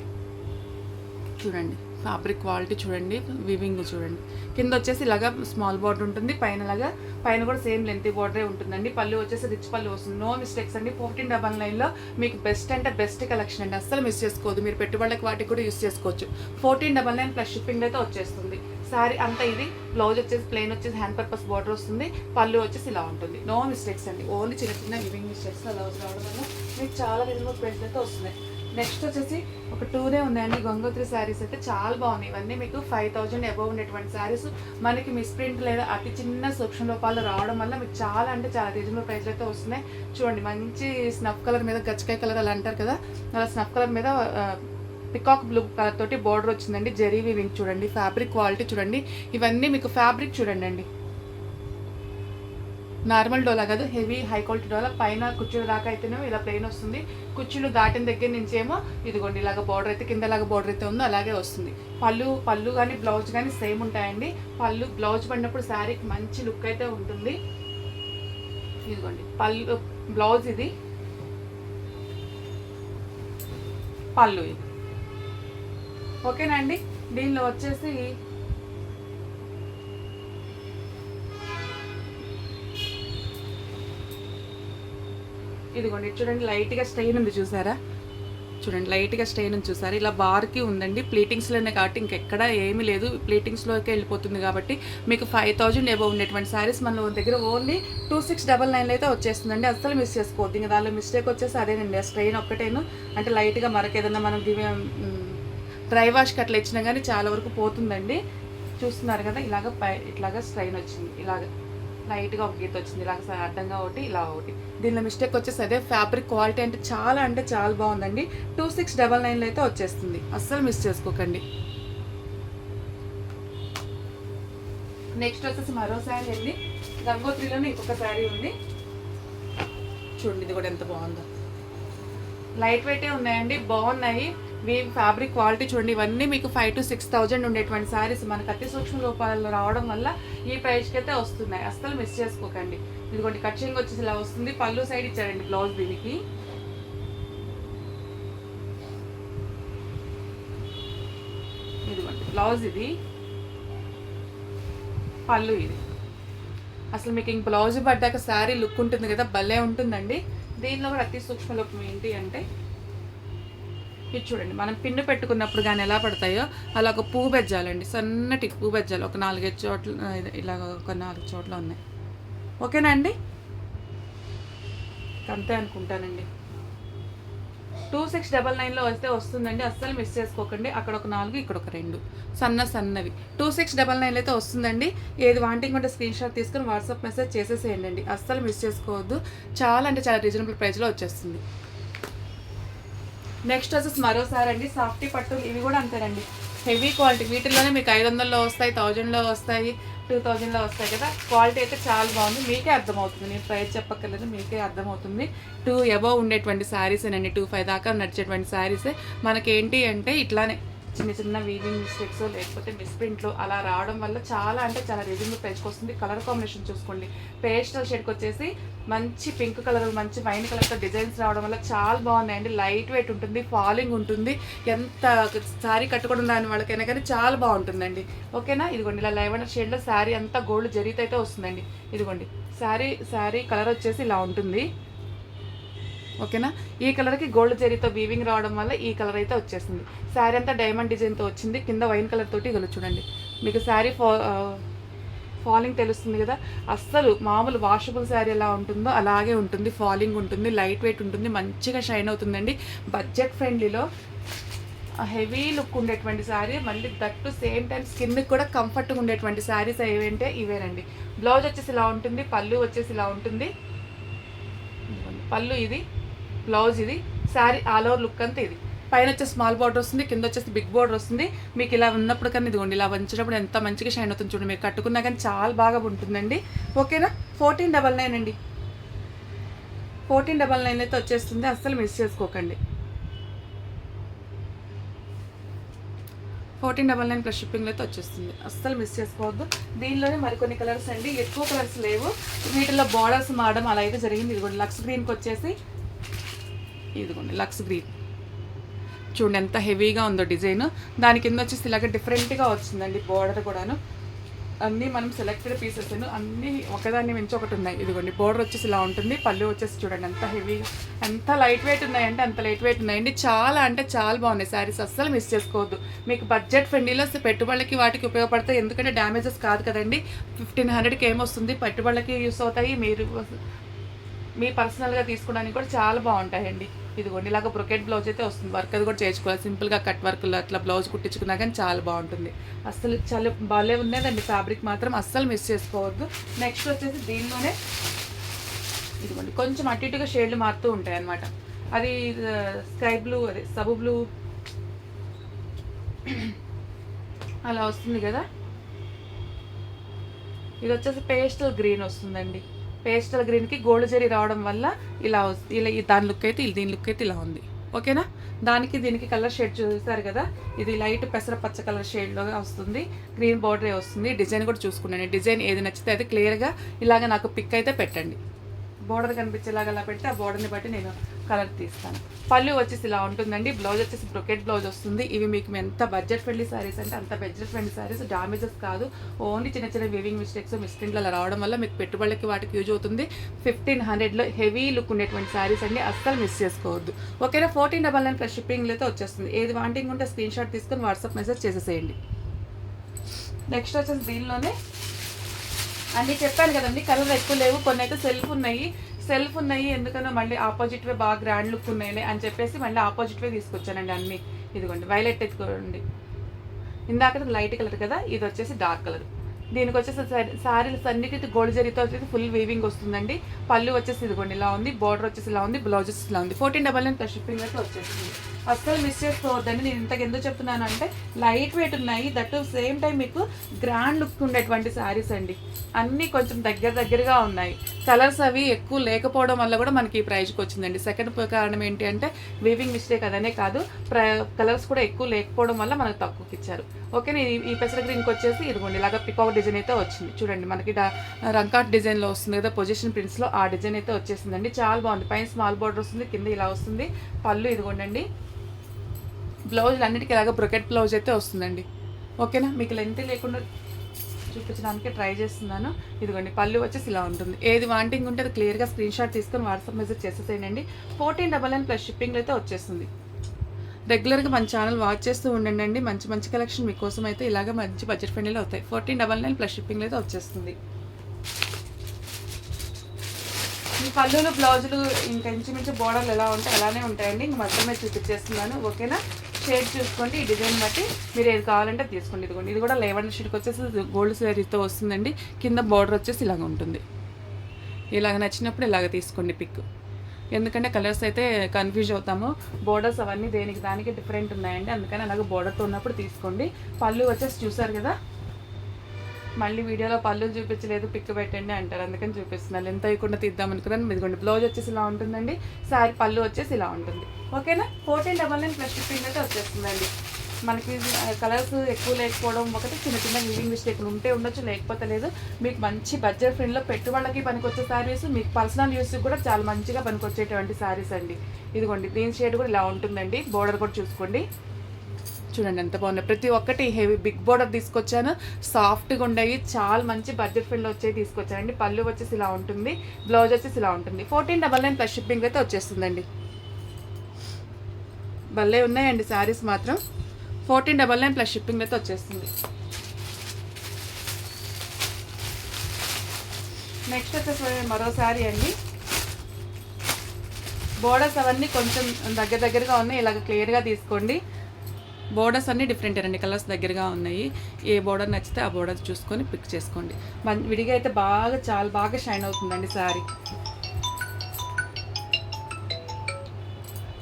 చూడండి, ఫ్యాబ్రిక్ క్వాలిటీ చూడండి, వీవింగ్ చూడండి. కింద వచ్చేసి ఇలాగా స్మాల్ బార్డర్ ఉంటుంది, పైన కూడా సేమ్ లెంత్ బార్డరే ఉంటుందండి. పళ్ళు వచ్చేసి రిచ్ పళ్ళు వస్తుంది. నో మిస్టేక్స్ అండి. 1499లో మీకు బెస్ట్ అంటే బెస్ట్ కలెక్షన్ అండి, అస్సలు మిస్ చేసుకోవద్దు. మీరు పెట్టుబడులకు వాటికి కూడా యూస్ చేసుకోవచ్చు. 1499 ప్లస్ షిప్పింగ్ అయితే వచ్చేస్తుంది. శారీ అంతా ఇది. బ్లౌజ్ వచ్చేసి ప్లెయిన్ వచ్చేసి హ్యాండ్ పర్పస్ బార్డర్ వస్తుంది. పళ్ళు వచ్చేసి ఇలా ఉంటుంది. నో మిస్టేక్స్ అండి, ఓన్లీ చిన్న చిన్న వివింగ్ మిస్టేక్స్ అలా రావడం వల్ల మీకు చాలా రీజనబుల్ ప్రైస్ అయితే వస్తున్నాయి. నెక్స్ట్ వచ్చేసి ఒక 2 ఉన్నాయండి గంగోత్రి శారీస్ అయితే చాలా బాగున్నాయి. ఇవన్నీ మీకు 5000 అబవ్ ఉండేటువంటి శారీస్ మనకి మిస్ప్రింట్ లేదా అతి చిన్న సూక్ష్మ లోపాలు రావడం వల్ల మీకు చాలా అంటే చాలా రీజనబుల్ ప్రైస్ అయితే వస్తున్నాయి. చూడండి, మంచి స్నఫ్ కలర్ మీద గచ్చకాయ కలర్ అలా అంటారు కదా, అలా స్నఫ్ కలర్ మీద పికాక్ బ్లూ కలర్ తోటి బార్డర్ వచ్చిందండి. జరీ వీవింగ్ చూడండి, ఫ్యాబ్రిక్ క్వాలిటీ చూడండి. ఇవన్నీ మీకు ఫ్యాబ్రిక్ చూడండి అండి, నార్మల్ డోలా కాదు, హెవీ హై క్వాలిటీ డోలా. పైన కుర్చీలు దాకా అయితేనేమో ఇలా ప్లెయిన్ వస్తుంది. కుర్చీలు దాటిన దగ్గర నుంచి ఏమో ఇదిగోండి ఇలాగ బార్డర్ అయితే కిందలాగా బార్డర్ అయితే ఉందో అలాగే వస్తుంది. పళ్ళు కానీ బ్లౌజ్ కానీ సేమ్ ఉంటాయండి. బ్లౌజ్ పడినప్పుడు శారీకి మంచి లుక్ అయితే ఉంటుంది. ఇదిగోండి బ్లౌజ్ ఇది, పళ్ళు ఇది. ఓకేనా అండి. దీనిలో వచ్చేసి ఇదిగోండి చూడండి, లైట్గా స్ట్రెయిన్ ఉంది చూసారా, చూడండి లైట్గా స్ట్రెయిన్ ఉంది చూసారా, ఇలా బార్కి ఉందండి. ప్లీటింగ్స్లోనే కాబట్టి ఇంకెక్కడ ఏమీ లేదు, ప్లీటింగ్స్లోకి వెళ్ళిపోతుంది కాబట్టి మీకు 5000 అబవ్ ఉండేటువంటి శారీస్ మన దగ్గర ఓన్లీ 2699 అయితే వచ్చేస్తుందండి. అస్సలు మిస్ చేసుకోవద్దు. ఇంకా దానిలో మిస్టేక్ వచ్చేసి అదేనండి, ఆ స్ట్రెయిన్ ఒక్కటేను. అంటే లైట్గా మరకేదన్నా మనం డ్రై వాష్కి అట్లా ఇచ్చినా కానీ చాలా వరకు పోతుందండి. చూస్తున్నారు కదా, ఇట్లాగా స్ట్రెయిన్ వచ్చింది, ఇలాగ లైట్గా ఒక గీత వచ్చింది, ఇలాగ అడ్డంగా ఒకటి, ఇలా ఒకటి. దీనిలో మిస్టేక్ వచ్చేసి అదే. ఫ్యాబ్రిక్ క్వాలిటీ అంటే చాలా బాగుందండి. 2699 అయితే వచ్చేస్తుంది, అస్సలు మిస్ చేసుకోకండి. నెక్స్ట్ వచ్చేసి మరో శారీ అండి, గంగోత్రిలోనే ఇంకొక శారీ ఉంది చూడండి. ఇది కూడా ఎంత బాగుందో, లైట్ వెయిటే ఉన్నాయండి, బాగున్నాయి. ఫ్యాబ్రిక్ క్వాలిటీ చూడండి. ఇవన్నీ మీకు 5,000 to 6,000 ఉండేటువంటి శారీస్ మనకు అతి సూక్ష్మ రూపాలలో రావడం వల్ల ఈ ప్రైస్కి అయితే వస్తున్నాయి, అస్సలు మిస్ చేసుకోకండి. ఇదిగోండి కటింగ్ వచ్చేసి ఇలా వస్తుంది. పళ్ళు సైడ్ ఇచ్చారండి బ్లౌజ్ దీనికి. ఇదిగోండి బ్లౌజ్ ఇది, పళ్ళు ఇది. అసలు మీకు ఇంక బ్లౌజ్ పడ్డాక శారీ లుక్ ఉంటుంది కదా, భలే ఉంటుందండి. దీనిలో కూడా అతి సూక్ష్మ లోపం ఏంటి అంటే ఇది చూడండి, మనం పిన్ను పెట్టుకున్నప్పుడు కానీ ఎలా పడతాయో అలా ఒక పువ్వు బెజ్జాలండి, సన్నటి పువ్వు బెజ్జాలి. ఒక 4-5 చోట్ల ఇలాగ ఒక 4 చోట్ల ఉన్నాయి. ఓకేనా అండి, అంతే అనుకుంటానండి. 2699లో వస్తే వస్తుందండి, అస్సలు మిస్ చేసుకోకండి. అక్కడ ఒక 4, ఇక్కడ ఒక 2 సన్నవి 2699 అయితే వస్తుందండి. ఏది వాంటింగ్ ఉంటే స్క్రీన్ షాట్ తీసుకుని వాట్సాప్ మెసేజ్ చేసేసేయండి, అస్సలు మిస్ చేసుకోవద్దు. చాలా అంటే చాలా రీజనబుల్ ప్రైస్లో వచ్చేస్తుంది. నెక్స్ట్ వచ్చేసి మరోసారి అండి సాఫ్టీ పట్టులు. ఇవి కూడా అంతేనండి, హెవీ క్వాలిటీ. వీటిల్లోనే మీకు 500లో వస్తాయి, 1000లో వస్తాయి, 2000లో వస్తాయి కదా. క్వాలిటీ అయితే చాలా బాగుంది, మీకే అర్థమవుతుంది, నేను ప్రైస్ చెప్పక్కర్లేదు, మీకే అర్థమవుతుంది. 2 అబవ్ ఉండేటువంటి శారీసేనండి, 25 దాకా నడిచేటువంటి శారీసే. మనకేంటి అంటే ఇట్లానే చిన్న వీవింగ్ మిస్టేక్స్ లేకపోతే మిస్ప్రింట్లు అలా రావడం వల్ల చాలా అంటే చాలా రీజనబుల్ ప్రైస్కి వస్తుంది. కలర్ కాంబినేషన్ చూసుకోండి, పేస్టల్ షేడ్కి వచ్చేసి మంచి పింక్ కలర్, మంచి వైన్ కలర్తో డిజైన్స్ రావడం వల్ల చాలా బాగున్నాయండి. లైట్ వెయిట్ ఉంటుంది, ఫాలింగ్ ఉంటుంది. ఎంత శారీ కట్టుకోవడం దాని వాళ్ళకైనా కానీ చాలా బాగుంటుందండి. ఓకేనా. ఇదిగోండి ఇలా లైవెండర్ షేడ్లో శారీ అంతా గోల్డ్ జరీతో అయితే వస్తుందండి. ఇదిగోండి శారీ కలర్ వచ్చేసి ఇలా ఉంటుంది. ఓకేనా. ఈ కలర్కి గోల్డ్ జరీతో వీవింగ్ రావడం వల్ల ఈ కలర్ అయితే వచ్చేసింది. శారీ అంతా డైమండ్ డిజైన్తో వచ్చింది, కింద వైన్ కలర్ తోటి ఇగలు చూడండి. మీకు శారీ ఫాలింగ్ తెలుస్తుంది కదా, అస్సలు మామూలు వాషబుల్ శారీ ఎలా ఉంటుందో అలాగే ఉంటుంది. ఫాలింగ్ ఉంటుంది, లైట్ వెయిట్ ఉంటుంది, మంచిగా షైన్ అవుతుందండి. బడ్జెట్ ఫ్రెండ్లీలో హెవీ లుక్ ఉండేటువంటి శారీ, మళ్ళీ దట్టు సేమ్ టైం స్కిన్కి కూడా కంఫర్ట్గా ఉండేటువంటి శారీస్ ఏవంటే ఇవేనండి. బ్లౌజ్ వచ్చేసి ఇలా ఉంటుంది, పళ్ళు వచ్చేసి ఇలా ఉంటుంది. పళ్ళు ఇది, బ్లౌజ్ ఇది, శారీ ఆల్ ఓవర్ లుక్ అంతా ఇది. పైన వచ్చేసి స్మాల్ బార్డర్ వస్తుంది, కింద వచ్చేసి బిగ్ బార్డర్ వస్తుంది. మీకు ఇలా ఉన్నప్పుడు కానీ ఇదిగోండి ఇలా వంచినప్పుడు ఎంత మంచిగా షైన్ అవుతుంది చూడండి. మీరు కట్టుకున్నా కానీ చాలా బాగా ఉంటుందండి. ఓకేనా. 1499 అండి, 1499 అయితే వచ్చేస్తుంది, అస్సలు మిస్ చేసుకోకండి. 1499 ప్లస్ షిప్పింగ్లో అయితే వచ్చేస్తుంది, అస్సలు మిస్ చేసుకోవద్దు. దీనిలోనే మరికొన్ని కలర్స్ అండి, ఎక్కువ కలర్స్ లేవు, వీటిలో బార్డర్స్ మారడం అలా అయితే జరిగింది. ఇదిగోండి లక్స్ గ్రీన్కి వచ్చేసి ఇదిగోండి లక్స్ గ్రీన్ చూడండి ఎంత హెవీగా ఉందో డిజైన్. దాని కింద వచ్చేసి ఇలాగ డిఫరెంట్గా వచ్చిందండి బార్డర్ కూడాను. అన్నీ మనం సెలెక్టెడ్ పీసెస్ అన్నీ ఒకదాన్ని మించి ఒకటి ఉన్నాయి. ఇదిగోండి బోర్డర్ వచ్చేసి ఇలా ఉంటుంది, పళ్ళు వచ్చేసి చూడండి ఎంత హెవీగా, ఎంత లైట్ వెయిట్ ఉన్నాయంటే అంత లైట్ వెయిట్ ఉన్నాయండి. చాలా అంటే చాలా బాగున్నాయి శారీస్, అస్సలు మిస్ చేసుకోవద్దు. మీకు బడ్జెట్ ఫ్రెండ్లీలో పెట్టుబడులకి వాటికి ఉపయోగపడతాయి, ఎందుకంటే డ్యామేజెస్ కాదు కదండి. 1500కి ఏమొస్తుంది, పెట్టుబడులకి యూస్ అవుతాయి, మీరు మీ పర్సనల్గా తీసుకోవడానికి కూడా చాలా బాగుంటాయండి. ఇదిగోండి ఇలాగ బ్రొకెట్ బ్లౌజ్ అయితే వస్తుంది, వర్క్ అది కూడా చేసుకోవాలి, సింపుల్గా కట్ వర్క్లో అట్లా బ్లౌజ్ కుట్టించుకున్నా కానీ చాలా బాగుంటుంది. అస్సలు చాలా బాగాలే ఉన్నదండి, ఫ్యాబ్రిక్ మాత్రం అస్సలు మిస్ చేసుకోవద్దు. నెక్స్ట్ వచ్చేసి దీనిలోనే ఇదిగోండి కొంచెం అటు ఇటుగా షేడ్లు మారుతూ ఉంటాయి అన్నమాట. అది స్కై బ్లూ, అదే సబు బ్లూ అలా వస్తుంది కదా. ఇది వచ్చేసి పేస్టల్ గ్రీన్ వస్తుందండి. పేస్టల్ గ్రీన్కి గోల్డ్ జరీ రావడం వల్ల ఇలా దాని లుక్ అయితే దీని లుక్ అయితే ఇలా ఉంది. ఓకేనా, దానికి దీనికి కలర్ షేడ్ చూస్తారు కదా, ఇది లైట్ పెసర పచ్చ కలర్ షేడ్లో వస్తుంది, గ్రీన్ బార్డరే వస్తుంది. డిజైన్ కూడా చూసుకున్నాను, డిజైన్ ఏది నచ్చితే అది క్లియర్గా ఇలాగ నాకు పిక్ అయితే పెట్టండి. బోర్డర్ కనిపించేలాగా అలా పెడితే ఆ బోర్డర్ని బట్టి నేను కలర్ తీస్తాను. పళ్ళు వచ్చేసి ఇలా ఉంటుందండి, బ్లౌజ్ వచ్చేసి బ్రొకెట్ బ్లౌజ్ వస్తుంది. ఇవి మీకు ఎంత బడ్జెట్ ఫ్రెండ్లీ శారీస్ అంటే అంత బడ్జెట్ ఫ్రెండ్లీ శారీస్, డామేజెస్ కాదు, ఓన్లీ చిన్న చిన్న వీవింగ్ మిస్టేక్స్ మిస్ప్రింట్లు అలా రావడం వల్ల మీకు పెట్టుబడులకి వాటికి యూజ్ అవుతుంది. 1500లో హెవీ లుక్ ఉండేటువంటి శారీస్ అండి, అస్సలు మిస్ చేసుకోవద్దు. ఓకేనా, 1499 ప్లస్ షిప్పింగ్లో అయితే వచ్చేస్తుంది. ఏది వాంటింగ్ ఉంటే స్క్రీన్ షాట్ తీసుకొని వాట్సాప్ మెసేజ్ చేసేసేయండి. నెక్స్ట్ వచ్చేసి దీనిలోనే అన్నీ చెప్పాను కదండి, కలర్ ఎక్కువ లేవు, కొన్ని అయితే సెల్ఫ్ ఉన్నాయి ఎందుకనో మళ్ళీ ఆపోజిట్ వే బాగా గ్రాండ్ లుక్ ఉన్నాయి అని చెప్పేసి మళ్ళీ ఆపోజిట్ వే తీసుకొచ్చానండి అన్నీ. ఇదిగోండి వైలెట్ ఎత్తుకోండి, ఇందాక లైట్ కలర్ కదా, ఇది వచ్చేసి డార్క్ కలర్. దీనికి వచ్చేసి శారీస్ అన్నిటి గోల్డ్ జరీతో వచ్చేసి ఫుల్ వీవింగ్ వస్తుందండి. పళ్ళు వచ్చేసి ఇదిగోండి ఇలా ఉంది, బార్డర్ వచ్చేసి ఇలా ఉంది, బ్లౌజ్ వచ్చేసి ఇలా ఉంది. 1499 ప్లస్ షిప్పింగ్ అయితే వచ్చేసింది. అస్సలు మిస్ చేసుకోవద్దండి. నేను ఇంతకు ఎందుకు చెప్తున్నాను అంటే లైట్ వెయిట్ ఉన్నాయి, దట్ సేమ్ టైం మీకు గ్రాండ్ లుక్ ఉండేటువంటి శారీస్ అండి. అన్నీ కొంచెం దగ్గరగా ఉన్నాయి. కలర్స్ అవి ఎక్కువ లేకపోవడం వల్ల కూడా మనకి ఈ ప్రైజ్కి వచ్చిందండి. సెకండ్ కారణం ఏంటి అంటే వీవింగ్ మిస్టేక్ అదనే కాదు, కలర్స్ కూడా ఎక్కువ లేకపోవడం వల్ల మనకు తక్కువకి ఇచ్చారు. ఓకే, ఈ పెసర గ్రీన్కి వచ్చేసి ఇదిగోండి ఇలాగ పికాక్ డిజైన్ అయితే వచ్చింది. చూడండి మనకి రంకాట్ డిజైన్లో వస్తుంది కదా, పొజిషన్ ప్రింట్స్లో ఆ డిజైన్ అయితే వచ్చేసిందండి. చాలా బాగుంది. పైన స్మాల్ బార్డర్ వస్తుంది, కింద ఇలా వస్తుంది. పళ్ళు ఇదిగోండి, బ్లౌజ్ అన్నిటికీ ఇలాగ బ్రొకెట్ బ్లౌజ్ అయితే వస్తుందండి. ఓకేనా, మీకు లెంత్ లేకుండా చూపించడానికి ట్రై చేస్తున్నాను. ఇదిగోండి పళ్ళు వచ్చేసి ఇలా ఉంటుంది. ఏది వాంటింగ్ ఉంటే అది క్లియర్గా స్క్రీన్ షాట్ తీసుకొని వాట్సాప్ మెసేజ్ చేసేసేయండి. 1499 ప్లస్ షిప్పింగ్ అయితే వచ్చేస్తుంది. రెగ్యులర్గా మన ఛానల్ వాచ్ చేస్తూ ఉండండి, మంచి కలెక్షన్ మీకోసం అయితే ఇలాగ మంచి బడ్జెట్ ఫ్రెండ్లీలో అవుతాయి. 1499 ప్లస్ షిప్పింగ్ అయితే వచ్చేస్తుంది. ఈ పళ్ళులు బ్లౌజులు ఇంకా ఇంచుమించు బోర్డర్లు ఎలా ఉంటాయి అలానే ఉంటాయండి. ఇంక మొత్తమే చూపించేస్తున్నాను. ఓకేనా, షేడ్ చూసుకోండి, ఈ డిజైన్ బట్టి మీరు ఏది కావాలంటే తీసుకోండి. ఇదిగోండి ఇది కూడా లెవెండర్ షీట్కి వచ్చేసి గోల్డ్ శారీతో వస్తుందండి. కింద బార్డర్ వచ్చేసి ఇలాగ ఉంటుంది. ఇలాగ నచ్చినప్పుడు ఇలాగ తీసుకోండి పిక్, ఎందుకంటే కలర్స్ అయితే కన్ఫ్యూజ్ అవుతాము. బోర్డర్స్ అవన్నీ దేనికి దానికి డిఫరెంట్ ఉన్నాయండి, అందుకని అలాగే బోర్డర్తో ఉన్నప్పుడు తీసుకోండి. పళ్ళు వచ్చేసి చూసారు కదా, మళ్ళీ వీడియోలో పళ్ళు చూపించలేదు పిక్ పెట్టండి అంటారు, అందుకని చూపిస్తున్నాను. ఎంత అయ్యకుండా తీద్దామనుకున్నాను. ఇదిగోండి బ్లౌజ్ వచ్చేసి ఇలా ఉంటుందండి, శారీ పళ్ళు వచ్చేసి ఇలా ఉంటుంది. ఓకేనా, 1499 ప్లస్ షిప్పింగ్ అయితే వచ్చేస్తుందండి. మనకి కలర్స్ ఎక్కువ లేకపోవడం ఒకటి, చిన్న వీవింగ్ మిస్టేక్లు ఉంటే ఉండొచ్చు, లేకపోతే లేదు. మీకు మంచి బడ్జెట్ ఫ్రెండ్లో పెట్టుబడులకి పనికొచ్చే శారీస్, మీకు పర్సనల్ యూస్కి కూడా చాలా మంచిగా పనికొచ్చేటువంటి శారీస్ అండి. ఇదిగోండి గ్రీన్ షేడ్ కూడా ఇలా ఉంటుందండి. బోర్డర్ కూడా చూసుకోండి, చూడండి ఎంత బాగున్నాయి. ప్రతి ఒక్కటి హెవీ బిగ్ బోర్డర్ తీసుకొచ్చాను, సాఫ్ట్గా ఉండేవి, చాలా మంచి బడ్జెట్ ఫ్రెండ్లో వచ్చేవి తీసుకొచ్చానండి. పళ్ళు వచ్చేసి ఇలా ఉంటుంది, బ్లౌజ్ వచ్చేసి ఇలా ఉంటుంది. 1499 ప్లస్ షిప్పింగ్ అయితే వచ్చేస్తుందండి. భలే ఉన్నాయండి శారీస్ మాత్రం. 1499 ప్లస్ షిప్పింగ్ అయితే వచ్చేస్తుంది. నెక్స్ట్ వచ్చేసి మరో శారీ అండి. బోర్డర్స్ అవన్నీ కొంచెం దగ్గరగా ఉన్నాయి, ఇలాగ క్లియర్గా తీసుకోండి. బోర్డర్స్ అన్నీ డిఫరెంట్ అండి, కలర్స్ దగ్గరగా ఉన్నాయి. ఏ బోర్డర్ నచ్చితే ఆ బోర్డర్ చూసుకొని పిక్ చేసుకోండి. విడిగా అయితే చాలా బాగా షైన్ అవుతుందండి శారీ.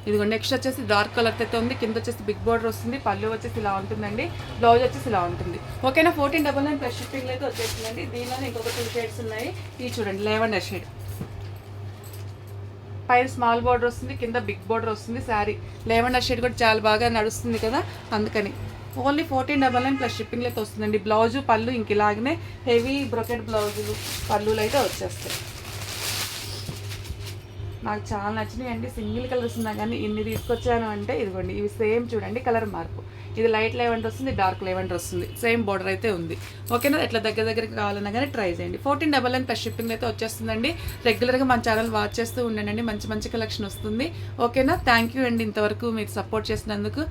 ఇదిగో నెక్స్ట్ వచ్చేసి డార్క్ కలర్ అయితే ఉంది, కింద వచ్చేసి బిగ్ బోర్డర్ వస్తుంది, పళ్ళు వచ్చేసి ఇలా ఉంటుందండి, బ్లౌజ్ వచ్చేసి ఇలా ఉంటుంది. ఓకేనా, 1499 ప్లస్ షిప్పింగ్ అయితే వచ్చేసిందండి. దీనిలో ఇంకొక 2 షేడ్స్ ఉన్నాయి. ఇవి చూడండి, లెవెండర్ షేడ్, పైన స్మాల్ బార్డర్ వస్తుంది, కింద బిగ్ బార్డర్ వస్తుంది. శారీ లెవెండర్ షేడ్ కూడా చాలా బాగా నడుస్తుంది కదా, అందుకని ఓన్లీ 1499 ప్లస్ షిప్పింగ్లో అయితే వస్తుందండి. బ్లౌజు పళ్ళు ఇంక ఇలాగనే హెవీ బ్రొకెట్ బ్లౌజులు పళ్ళులు అయితే వచ్చేస్తాయి. నాకు చాలా నచ్చినాయి అండి. సింగిల్ కలర్స్ ఉన్నా కానీ ఇన్ని తీసుకొచ్చాను అంటే ఇదిగోండి, ఇవి సేమ్ చూడండి కలర్ మార్పు. ఇది లైట్ లెవెండర్ వస్తుంది, డార్క్ లెవెండర్ వస్తుంది. సేమ్ బార్డర్ అయితే ఉంది. ఓకేనా, ఇట్లా దగ్గరికి కావాలన్నా కానీ ట్రై చేయండి. 1499 ప్లస్ షిప్పింగ్ అయితే వచ్చేస్తుందండి. రెగ్యులర్గా మన ఛానల్ వాచ్ చేస్తూ ఉండండి, మంచి మంచి కలెక్షన్ వస్తుంది. ఓకేనా, థ్యాంక్ యూ అండి ఇంతవరకు మీరు సపోర్ట్ చేసినందుకు.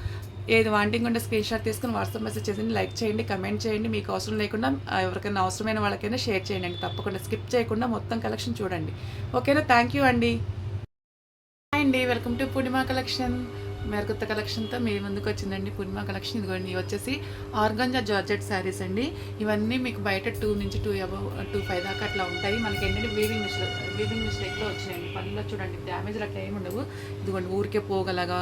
ఏది వాంటింగ్ ఉంటే స్క్రీన్ షాట్ తీసుకుని వాట్సాప్ మెసేజ్ చేయండి, లైక్ చేయండి, కమెంట్ చేయండి. మీకు అవసరం లేకుండా ఎవరికైనా అవసరమైన వాళ్ళకైనా షేర్ చేయండి. తప్పకుండా స్కిప్ చేయకుండా మొత్తం కలెక్షన్ చూడండి. ఓకేనా, థ్యాంక్ యూ అండి. హాయ్ అండి, వెల్కమ్ టు పూర్ణిమ కలెక్షన్. కొత్త కలెక్షన్తో మీ ముందుకు వచ్చిందండి పూర్ణిమ కలెక్షన్. ఇదిగోండి వచ్చేసి ఆర్గాంజా జార్జెట్ శారీస్ అండి. ఇవన్నీ మీకు బయట 2 నుంచి 2.5 దాకా అట్లా ఉంటాయి. మనకి ఏంటంటే వీవింగ్ మిస్టేక్లో వచ్చినాయండి. పనుల్లో చూడండి డ్యామేజ్ అట్లా ఏమి ఉండవు. ఇదిగోండి ఊరికే పోగలగా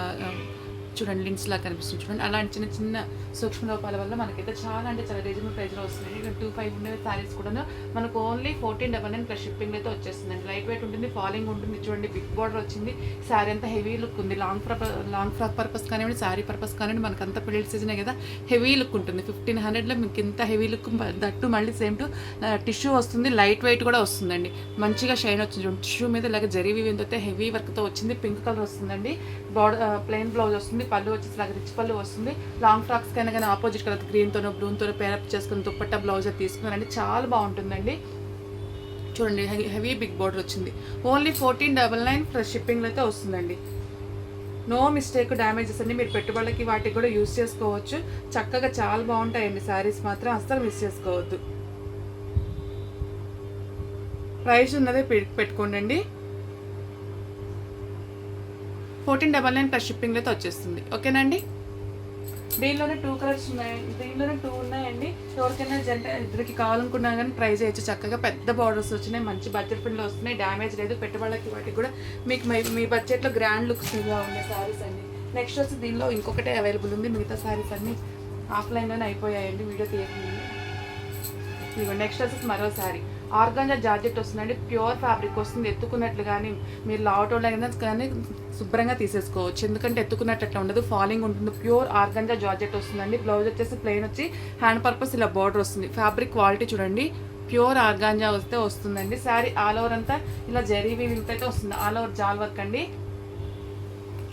చూడండి లింక్స్ లాగా కనిపిస్తుంది చూడండి. అలాంటి చిన్న చిన్న సూక్ష్మ లోపాల వల్ల మనకైతే చాలా అంటే చాలా రీజనబుల్ ప్రైస్లో వస్తుంది. ఇక్కడ 2.5 ఉండే శారీస్ కూడా మనకు ఓన్లీ 1499 ప్లస్ షిప్పింగ్ అయితే వచ్చేస్తుందండి. లైట్ వెయిట్ ఉంటుంది, ఫాలింగ్ ఉంటుంది. చూడండి బిగ్ బార్డర్ వచ్చింది. శారీ అంతా హెవీ లుక్ ఉంది. లాంగ్ ఫ్రాక్ పర్పస్ కానివ్వండి, శారీ పర్పస్ కానివ్వండి, మనకు అంతా పెళ్లి సీజనే కదా, హెవీ లుక్ ఉంటుంది. 1500లో మీకు ఇంత హెవీ లుక్, దట్టు మళ్ళీ సేమ్ టు టిష్యూ వస్తుంది. లైట్ వెయిట్ కూడా వస్తుందండి. మంచిగా షైన్ వచ్చింది చూడండి. టిష్యూ మీద ఇలాగ జరీ వీవింగ్ అయితే హెవీ వర్క్తో వచ్చింది. పింక్ కలర్ వస్తుందండి. ప్లెయిన్ బ్లౌజ్ వస్తుంది. పళ్ళు వచ్చేసి ఇలాగ రిచ్ పళ్ళు వస్తుంది. లాంగ్ ఫ్రాక్స్ కైనా కానీ ఆపోజిట్ కలర్ గ్రీన్తోనో బ్లూతోనో పేరప్ చేసుకుని దుప్పట్టా బ్లౌజ్ తీసుకున్నారండి. చాలా బాగుంటుందండి. చూడండి హెవీ బిగ్ బార్డర్ వచ్చింది. ఓన్లీ 1499 ప్లస్ షిప్పింగ్లో అయితే వస్తుందండి. నో మిస్టేక్, డ్యామేజెస్ అన్ని మీరు పెట్టుబడులకి వాటికి కూడా యూస్ చేసుకోవచ్చు. చక్కగా చాలా బాగుంటాయండి శారీస్ మాత్రం, అస్సలు మిస్ చేసుకోవద్దు. ప్రైస్ ఉన్నదే పెట్టుకోండి. 1499 ప్లస్ షిప్పింగ్లో అయితే వచ్చేస్తుంది. ఓకేనండి, దీనిలోనే 2 కలర్స్ ఉన్నాయి. దీనిలోనే 2 ఉన్నాయండి. ఎవరికైనా ఇద్దరికి కావాలనుకున్నా కానీ ట్రై చేయొచ్చు. చక్కగా పెద్ద బార్డర్స్ వచ్చినాయి, మంచి బడ్జెట్ ఫ్రెండ్లో వస్తున్నాయి. డ్యామేజ్ లేదు. పెట్టుబడులకి వాటికి కూడా మీకు మీ బడ్జెట్లో గ్రాండ్ లుక్స్గా ఉండే శారీస్ అండి. నెక్స్ట్ వచ్చి దీనిలో ఇంకొకటే అవైలబుల్ ఉంది. మిగతా శారీస్ అన్నీ ఆఫ్లైన్లోనే అయిపోయాయండి, వీడియో తీయకుండా. ఇదిగో నెక్స్ట్ వచ్చేసి మరో శారీ ఆర్గాంజా జార్జెట్ వస్తుందండి. ప్యూర్ ఫ్యాబ్రిక్ వస్తుంది. ఎత్తుకున్నట్లు కానీ మీరు లావటోళ్ళు అయినా కానీ శుభ్రంగా తీసేసుకోవచ్చు, ఎందుకంటే ఎత్తుకున్నట్టు అట్లా ఉండదు, ఫాలింగ్ ఉంటుంది. ప్యూర్ ఆర్గాంజా జార్జెట్ వస్తుందండి. బ్లౌజ్ వచ్చేసి ప్లెయిన్ వచ్చి హ్యాండ్ పర్పస్ ఇలా బార్డర్ వస్తుంది. ఫ్యాబ్రిక్ క్వాలిటీ చూడండి, ప్యూర్ ఆర్గాంజా వస్తుందండి. శారీ ఆల్ ఓవర్ అంతా ఇలా జరీ వీవింగ్ అయితే వస్తుంది. ఆల్ ఓవర్ జాల్ వర్క్ అండి.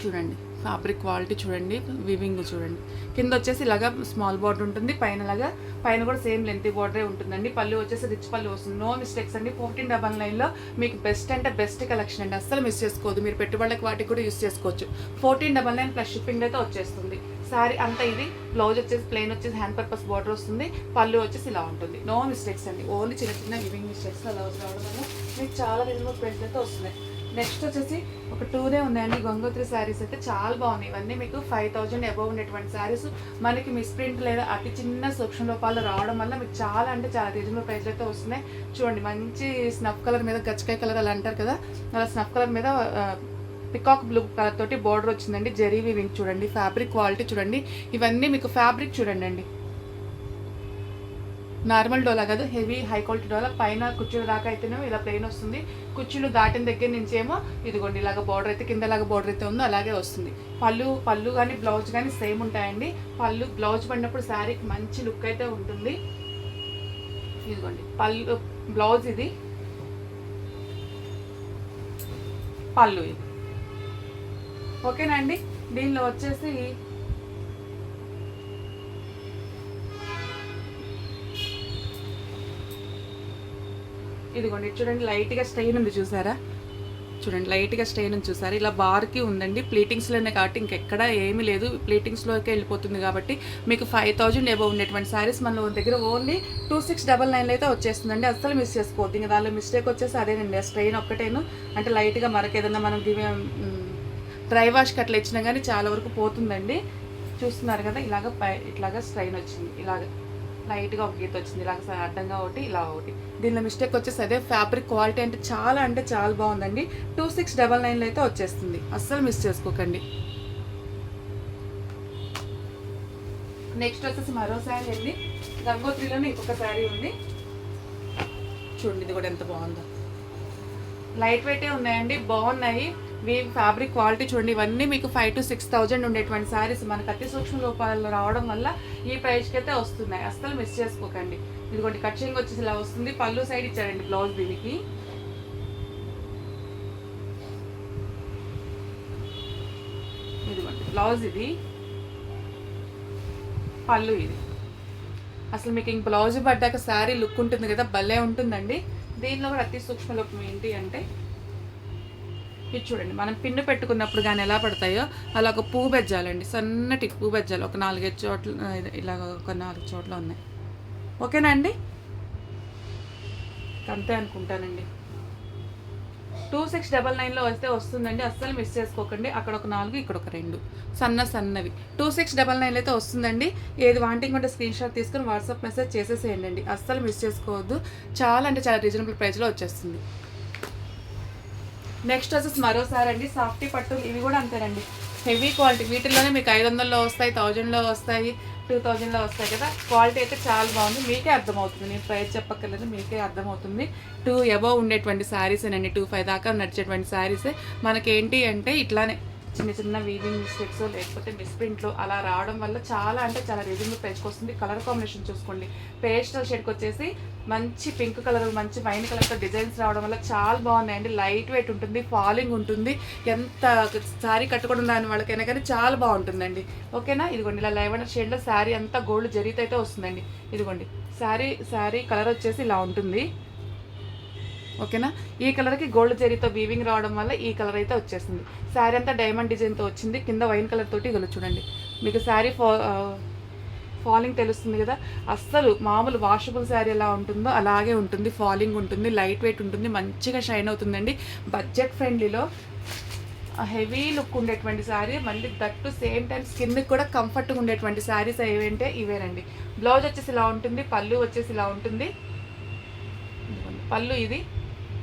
చూడండి ఫ్యాబ్రిక్ క్వాలిటీ చూడండి, వివింగ్ చూడండి. కింద వచ్చేసి ఇలాగా స్మాల్ బార్డర్ ఉంటుంది, పైన కూడా సేమ్ లెంతీ బార్డరే ఉంటుందండి. పళ్ళు వచ్చేసి రిచ్ పళ్ళు వస్తుంది. నో మిస్టేక్స్ అండి. 1499లో మీకు బెస్ట్ అంటే బెస్ట్ కలెక్షన్ అండి, అస్సలు మిస్ చేసుకోవద్దు. మీరు పెట్టుబడులకు వాటికి కూడా యూస్ చేసుకోవచ్చు. 1499 ప్లస్ షిప్పింగ్ అయితే వచ్చేస్తుంది. శారీ అంతా ఇది. బ్లౌజ్ వచ్చేసి ప్లెయిన్ వచ్చేసి హ్యాండ్ పర్పస్ బార్డర్ వస్తుంది. పళ్ళు వచ్చేసి ఇలా ఉంటుంది. నో మిస్టేక్స్ అండి, ఓన్లీ చిన్న చిన్న వివింగ్ మిస్టేక్స్ అలా రావడం వల్ల మీకు చాలా రీజనబుల్ ప్రైస్ అయితే వస్తున్నాయి. నెక్స్ట్ వచ్చేసి ఒక 2 ఉన్నాయండి. గంగోత్రి శారీస్ అయితే చాలా బాగున్నాయి. ఇవన్నీ మీకు 5000 అబవ్ ఉండేటువంటి శారీస్ మనకి మిస్ప్రింట్ లేదా అతి చిన్న సూక్ష్మ లోపాలు రావడం వల్ల మీకు చాలా అంటే చాలా రీజనబుల్ ప్రైస్లో అయితే వస్తున్నాయి. చూడండి మంచి స్నఫ్ కలర్ మీద గచ్చకాయ కలర్ అలా అంటారు కదా, అలా స్నఫ్ కలర్ మీద పికాక్ బ్లూ కలర్ తోటి బార్డర్ వచ్చిందండి. జరీ వీవింగ్ చూడండి. ఫ్యాబ్రిక్ క్వాలిటీ చూడండి. ఇవన్నీ మీకు ఫ్యాబ్రిక్ చూడండి అండి, నార్మల్ డోలా కాదు, హెవీ హై క్వాలిటీ డోలా. పైన కుర్చీల దాకా అయితేనేమో ఇలా ప్లెయిన్ వస్తుంది. కుర్చీలు దాటిన దగ్గర నుంచి ఏమో ఇదిగోండి ఇలాగ బార్డర్ అయితే, కిందలాగా బార్డర్ అయితే ఉందో అలాగే వస్తుంది. పళ్ళు కానీ బ్లౌజ్ కానీ సేమ్ ఉంటాయండి. బ్లౌజ్ పడినప్పుడు శారీకి మంచి లుక్ అయితే ఉంటుంది. ఇదిగోండి బ్లౌజ్ ఇది, పళ్ళు ఇది. ఓకేనా అండి, దీనిలో వచ్చేసి ఇదిగోండి చూడండి లైట్గా స్ట్రెయిన్ ఉంది చూసారా, చూడండి లైట్గా స్ట్రెయిన్ ఉంది చూసారా, ఇలా బార్కి ఉందండి. ప్లీటింగ్స్లోనే కాబట్టి ఇంకెక్కడ ఏమీ లేదు, ప్లీటింగ్స్లోకి వెళ్ళిపోతుంది. కాబట్టి మీకు 5000 అబవ్ ఉండేటువంటి శారీస్ మన దగ్గర ఓన్లీ 2699 అయితే వచ్చేస్తుందండి. అస్సలు మిస్ చేసుకోవద్దు. ఇంకా దానిలో మిస్టేక్ వచ్చేసి అదేనండి, ఆ స్ట్రెయిన్ ఒక్కటేను. అంటే లైట్గా మనకి ఏదన్నా మనం డ్రై వాష్కి అట్లా ఇచ్చినా కానీ చాలా వరకు పోతుందండి. చూస్తున్నారు కదా, ఇట్లాగా స్ట్రెయిన్ వచ్చింది. ఇలాగ లైట్గా ఒక గీత వచ్చింది, ఇలాగ అడ్డంగా ఒకటి, ఇలా ఒకటి. దీనిలో మిస్టేక్ వచ్చేసి అదే. ఫ్యాబ్రిక్ క్వాలిటీ అంటే చాలా బాగుందండి. 2699లో అయితే వచ్చేస్తుంది, అస్సలు మిస్ చేసుకోకండి. నెక్స్ట్ వచ్చేసి మరో శారీ అండి. గంగోత్రిలోనే ఇంకొక శారీ ఉంది చూడండి. ఇది కూడా ఎంత బాగుందో, లైట్ వెయిటే ఉన్నాయండి, బాగున్నాయి. ఫ్యాబ్రిక్ క్వాలిటీ చూడండి. ఇవన్నీ మీకు 5,000 to 6,000 ఉండేటువంటి శారీస్ మనకు అతి సూక్ష్మ రూపాయలు రావడం వల్ల ఈ ప్రైస్కి అయితే వస్తున్నాయి, అస్సలు మిస్ చేసుకోకండి. ఇదిగోండి కటింగ్ వచ్చేసి ఇలా వస్తుంది. పళ్ళు సైడ్ ఇచ్చారండి బ్లౌజ్ దీనికి. ఇదిగోండి బ్లౌజ్ ఇది. పళ్ళు ఇది. అసలు మీకు ఇంక బ్లౌజ్ పడ్డాక శారీ లుక్ ఉంటుంది కదా, భలే ఉంటుందండి. దీనిలో కూడా అతి సూక్ష్మ లోపం ఏంటి అంటే ఇది చూడండి, మనం పిన్ను పెట్టుకున్నప్పుడు కానీ ఎలా పడతాయో అలా ఒక పువ్వు బెజ్జాలండి, సన్నటి పువ్వు బెజ్జాలు ఒక 4-5 చోట్ల, ఇలాగ ఒక 4 చోట్ల ఉన్నాయి. ఓకేనా అండి, అంతే అనుకుంటానండి. 2699లో వస్తే వస్తుందండి, అస్సలు మిస్ చేసుకోకండి. అక్కడ ఒక 4, ఇక్కడ ఒక 2 సన్నవి 2699 అయితే వస్తుందండి. ఏది వాంటింగ్ ఉంటే స్క్రీన్ షాట్ తీసుకుని వాట్సాప్ మెసేజ్ చేసేసేయండి అండి, అస్సలు మిస్ చేసుకోవద్దు. చాలా అంటే చాలా రీజనబుల్ ప్రైస్లో వచ్చేస్తుంది. నెక్స్ట్ వచ్చేసి మరోసారి అండి సాఫ్టీ పట్టులు, ఇవి కూడా అంతేనండి, హెవీ క్వాలిటీ. వీటిల్లోనే మీకు 500లో వస్తాయి, 1000లో వస్తాయి, 2000లో వస్తాయి కదా. క్వాలిటీ అయితే చాలా బాగుంది, మీకే అర్థమవుతుంది, నేను ప్రైస్ చెప్పక్కర్లేదు, మీకే అర్థమవుతుంది. 2 అబవ్ ఉండేటువంటి శారీసేనండి, 25 దాకా నడిచేటువంటి శారీసే. మనకేంటి అంటే ఇట్లానే చిన్న వీవింగ్ మిస్టేక్స్ లేకపోతే మిస్ప్రింట్లో అలా రావడం వల్ల చాలా అంటే చాలా రీజనబుల్ ప్రైస్కి వస్తుంది. కలర్ కాంబినేషన్ చూసుకోండి, పేస్టల్ షేడ్కి వచ్చేసి మంచి పింక్ కలర్, మంచి వైన్ కలర్తో డిజైన్స్ రావడం వల్ల చాలా బాగున్నాయండి. లైట్ వెయిట్ ఉంటుంది, ఫాలింగ్ ఉంటుంది, ఎంత శారీ కట్టుకోవడం దాని వాళ్ళకైనా కానీ చాలా బాగుంటుందండి. ఓకేనా, ఇదిగోండి ఇలా లైవెండర్ షేడ్లో శారీ అంతా గోల్డ్ జరీతో అయితే వస్తుందండి. ఇదిగోండి శారీ కలర్ వచ్చేసి ఇలా ఉంటుంది. ఓకేనా, ఈ కలర్కి గోల్డ్ జరీతో వీవింగ్ రావడం వల్ల ఈ కలర్ అయితే వచ్చేసింది. శారీ అంతా డైమండ్ డిజైన్తో వచ్చింది, కింద వైన్ కలర్ తోటి ఇదిగో చూడండి, మీకు శారీ ఫాలింగ్ తెలుస్తుంది కదా. అస్సలు మామూలు వాషబుల్ శారీ ఎలా ఉంటుందో అలాగే ఉంటుంది, ఫాలింగ్ ఉంటుంది, లైట్ వెయిట్ ఉంటుంది, మంచిగా షైన్ అవుతుందండి. బడ్జెట్ ఫ్రెండ్లీలో హెవీ లుక్ ఉండేటువంటి శారీ, మళ్ళీ దట్టు సేమ్ టైం స్కిన్కి కూడా కంఫర్ట్గా ఉండేటువంటి శారీస్ ఏవంటే ఇవేనండి. బ్లౌజ్ వచ్చేసి ఇలా ఉంటుంది, పళ్ళు వచ్చేసి ఇలా ఉంటుంది. పళ్ళు ఇది,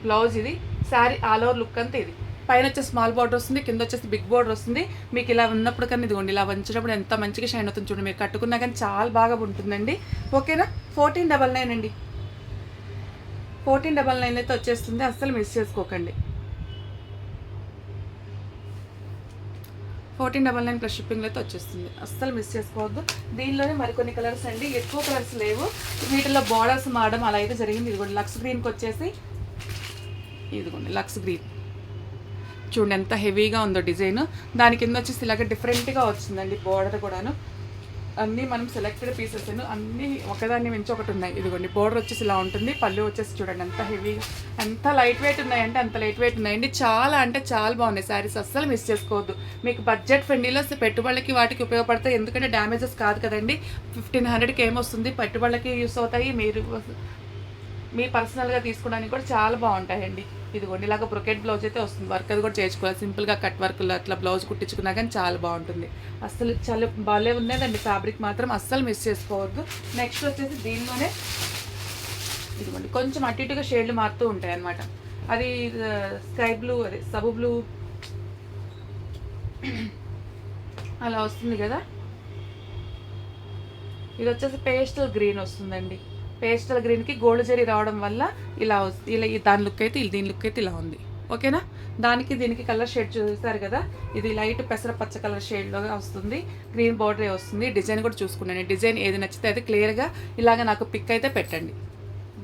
బ్లౌజ్ ఇది, శారీ ఆల్ ఓవర్ లుక్ అంతా ఇది. పైన వచ్చేసి స్మాల్ బార్డర్ వస్తుంది, కింద వచ్చేసి బిగ్ బార్డర్ వస్తుంది. మీకు ఇలా ఉన్నప్పుడు కానీ ఇదిగోండి ఇలా వంచినప్పుడు ఎంత మంచిగా షైన్ అవుతుంది చూడండి, మీరు కట్టుకున్నా కానీ చాలా బాగా ఉంటుందండి. ఓకేనా, 1499 అండి, 1499 అయితే వచ్చేస్తుంది, అస్సలు మిస్ చేసుకోకండి. 1499 ప్లస్ షిప్పింగ్లో అయితే వచ్చేస్తుంది, అస్సలు మిస్ చేసుకోవద్దు. దీనిలోనే మరికొన్ని కలర్స్ అండి, ఎక్కువ కలర్స్ లేవు, వీటిలో బార్డర్స్ మారడం అలా అయితే జరిగింది. ఇదిగోండి లక్స్ గ్రీన్కి వచ్చేసి ఇదిగోండి లక్స్ గ్రీన్ చూడండి ఎంత హెవీగా ఉందో డిజైన్. దాని కింద వచ్చేసి ఇలాగ డిఫరెంట్గా వచ్చిందండి బార్డర్ కూడాను. అన్నీ మనం సెలెక్టెడ్ పీసెస్ అన్నీ ఒకదాన్ని మించి ఒకటి ఉన్నాయి. ఇదిగోండి బార్డర్ వచ్చేసి ఇలా ఉంటుంది, పళ్ళు వచ్చేసి చూడండి ఎంత హెవీగా, ఎంత లైట్ వెయిట్ ఉన్నాయంటే అంత లైట్ వెయిట్ ఉన్నాయండి. చాలా అంటే చాలా బాగున్నాయి శారీస్, అస్సలు మిస్ చేసుకోవద్దు. మీకు బడ్జెట్ ఫ్రెండ్లీలో పెట్టుబడులకి వాటికి ఉపయోగపడతాయి, ఎందుకంటే డ్యామేజెస్ కాదు కదండి. 1500కి ఏమొస్తుంది, పెట్టుబడులకి యూస్ అవుతాయి, మీరు మీ పర్సనల్గా తీసుకోవడానికి కూడా చాలా బాగుంటాయండి. ఇదిగోండి ఇలాగ బ్రొకెట్ బ్లౌజ్ అయితే వస్తుంది, వర్క్ అది కూడా చేయించుకోవాలి, సింపుల్గా కట్ వర్క్లో అట్లా బ్లౌజ్ కుట్టించుకున్నా కానీ చాలా బాగుంటుంది. అస్సలు చాలా బాగాలే ఉన్నదండి, ఫ్యాబ్రిక్ మాత్రం అస్సలు మిస్ చేసుకోవద్దు. నెక్స్ట్ వచ్చేసి దీనిలోనే ఇదిగోండి కొంచెం అటు ఇటుగా షేడ్లు మారుతూ ఉంటాయి అన్నమాట. అది స్కై బ్లూ, అదే సబు బ్లూ అలా వస్తుంది కదా. ఇది వచ్చేసి పేస్టల్ గ్రీన్ వస్తుందండి, పేస్టల్ గ్రీన్కి గోల్డ్ జరీ రావడం వల్ల ఇలా దాని లుక్ అయితే దీని లుక్ అయితే ఇలా ఉంది. ఓకేనా, దానికి దీనికి కలర్ షేడ్ చూస్తారు కదా, ఇది లైట్ పెసర పచ్చ కలర్ షేడ్లో వస్తుంది, గ్రీన్ బార్డరే వస్తుంది. డిజైన్ కూడా చూసుకున్నాను, డిజైన్ ఏది నచ్చితే అయితే క్లియర్గా ఇలాగ నాకు పిక్ అయితే పెట్టండి,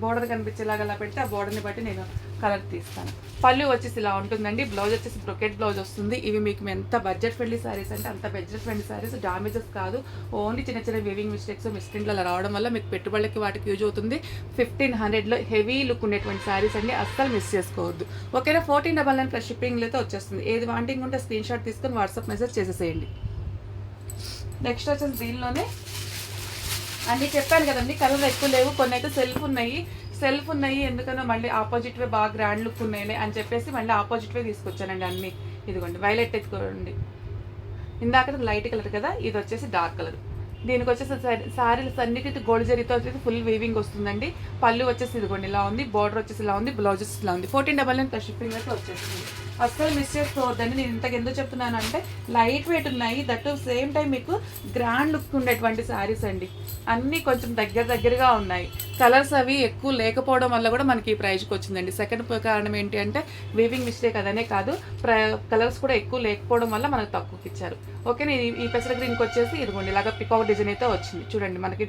బార్డర్ కనిపించేలాగా అలా పెడితే ఆ బార్డర్ని బట్టి నేను కలర్ తీస్తాను. పళ్ళు వచ్చేసి ఇలా ఉంటుందండి, బ్లౌజ్ వచ్చేసి బ్రొకెట్ బ్లౌజ్ వస్తుంది. ఇవి మీకు ఎంత బడ్జెట్ ఫ్రెండ్లీ శారీస్ అంటే అంత బడ్జెట్ ఫ్రెండ్లీ శారీస్, డామేజెస్ కాదు, ఓన్లీ చిన్న వీవింగ్ మిస్టేక్స్ మిస్ప్రింట్లు అలా రావడం వల్ల మీకు పెట్టుబడులకి వాటికి యూజ్ అవుతుంది. 1500లో హెవీ లుక్ ఉండేటువంటి శారీస్ అండి, అస్సలు మిస్ చేసుకోవద్దు. ఓకేనా, 1499 ప్లస్ షిప్పింగ్లో అయితే వచ్చేస్తుంది. ఏది వాంటింగ్ ఉంటే స్క్రీన్ షాట్ తీసుకొని వాట్సాప్ మెసేజ్ చేసేసేయండి. నెక్స్ట్ వచ్చేసి దీనిలోనే అన్నీ చెప్పాను కదండి, కలర్ ఎక్కువ లేవు, కొన్ని అయితే సెల్ఫ్ ఉన్నాయి ఎందుకనో మళ్ళీ ఆపోజిట్ వే బాగా గ్రాండ్ లుక్ ఉన్నాయి అని చెప్పేసి మళ్ళీ ఆపోజిట్ వే తీసుకొచ్చానండి అన్నీ. ఇదిగోండి వైలెట్ ఎత్తుకోండి, ఇందాక లైట్ కలర్ కదా, ఇది వచ్చేసి డార్క్ కలర్. దీనికి వచ్చేసి శారీస్ అన్నిటి గోల్డ్ జరీతో వచ్చేసి ఫుల్ వీవింగ్ వస్తుందండి. పళ్ళు వచ్చేసి ఇదిగోండి ఇలా ఉంది, బార్డర్ వచ్చేసి ఇలా ఉంది, బ్లౌజ్ వచ్చేసి ఇలా ఉంది. 1499 ప్లస్ షిప్పింగ్ అయితే వచ్చేస్తుంది, అస్సలు మిస్ చేసుకోవద్దండి. నేను ఇంతకు ఎందుకు చెప్తున్నాను అంటే లైట్ వెయిట్ ఉన్నాయి, దట్ సేమ్ టైం మీకు గ్రాండ్ లుక్ ఉండేటువంటి శారీస్ అండి, అన్నీ కొంచెం దగ్గరగా ఉన్నాయి. కలర్స్ అవి ఎక్కువ లేకపోవడం వల్ల కూడా మనకి ఈ ప్రైజ్కి వచ్చిందండి. సెకండ్ కారణం ఏంటి అంటే వీవింగ్ మిస్టేక్ అదనే కాదు, కలర్స్ కూడా ఎక్కువ లేకపోవడం వల్ల మనకు తక్కువకి ఇచ్చారు. ఓకేనా, ఈ పెసర గ్రీన్కి వచ్చేసి ఇదిగోండి ఇలాగ పికాక్ డిజైన్ అయితే వచ్చింది చూడండి, మనకి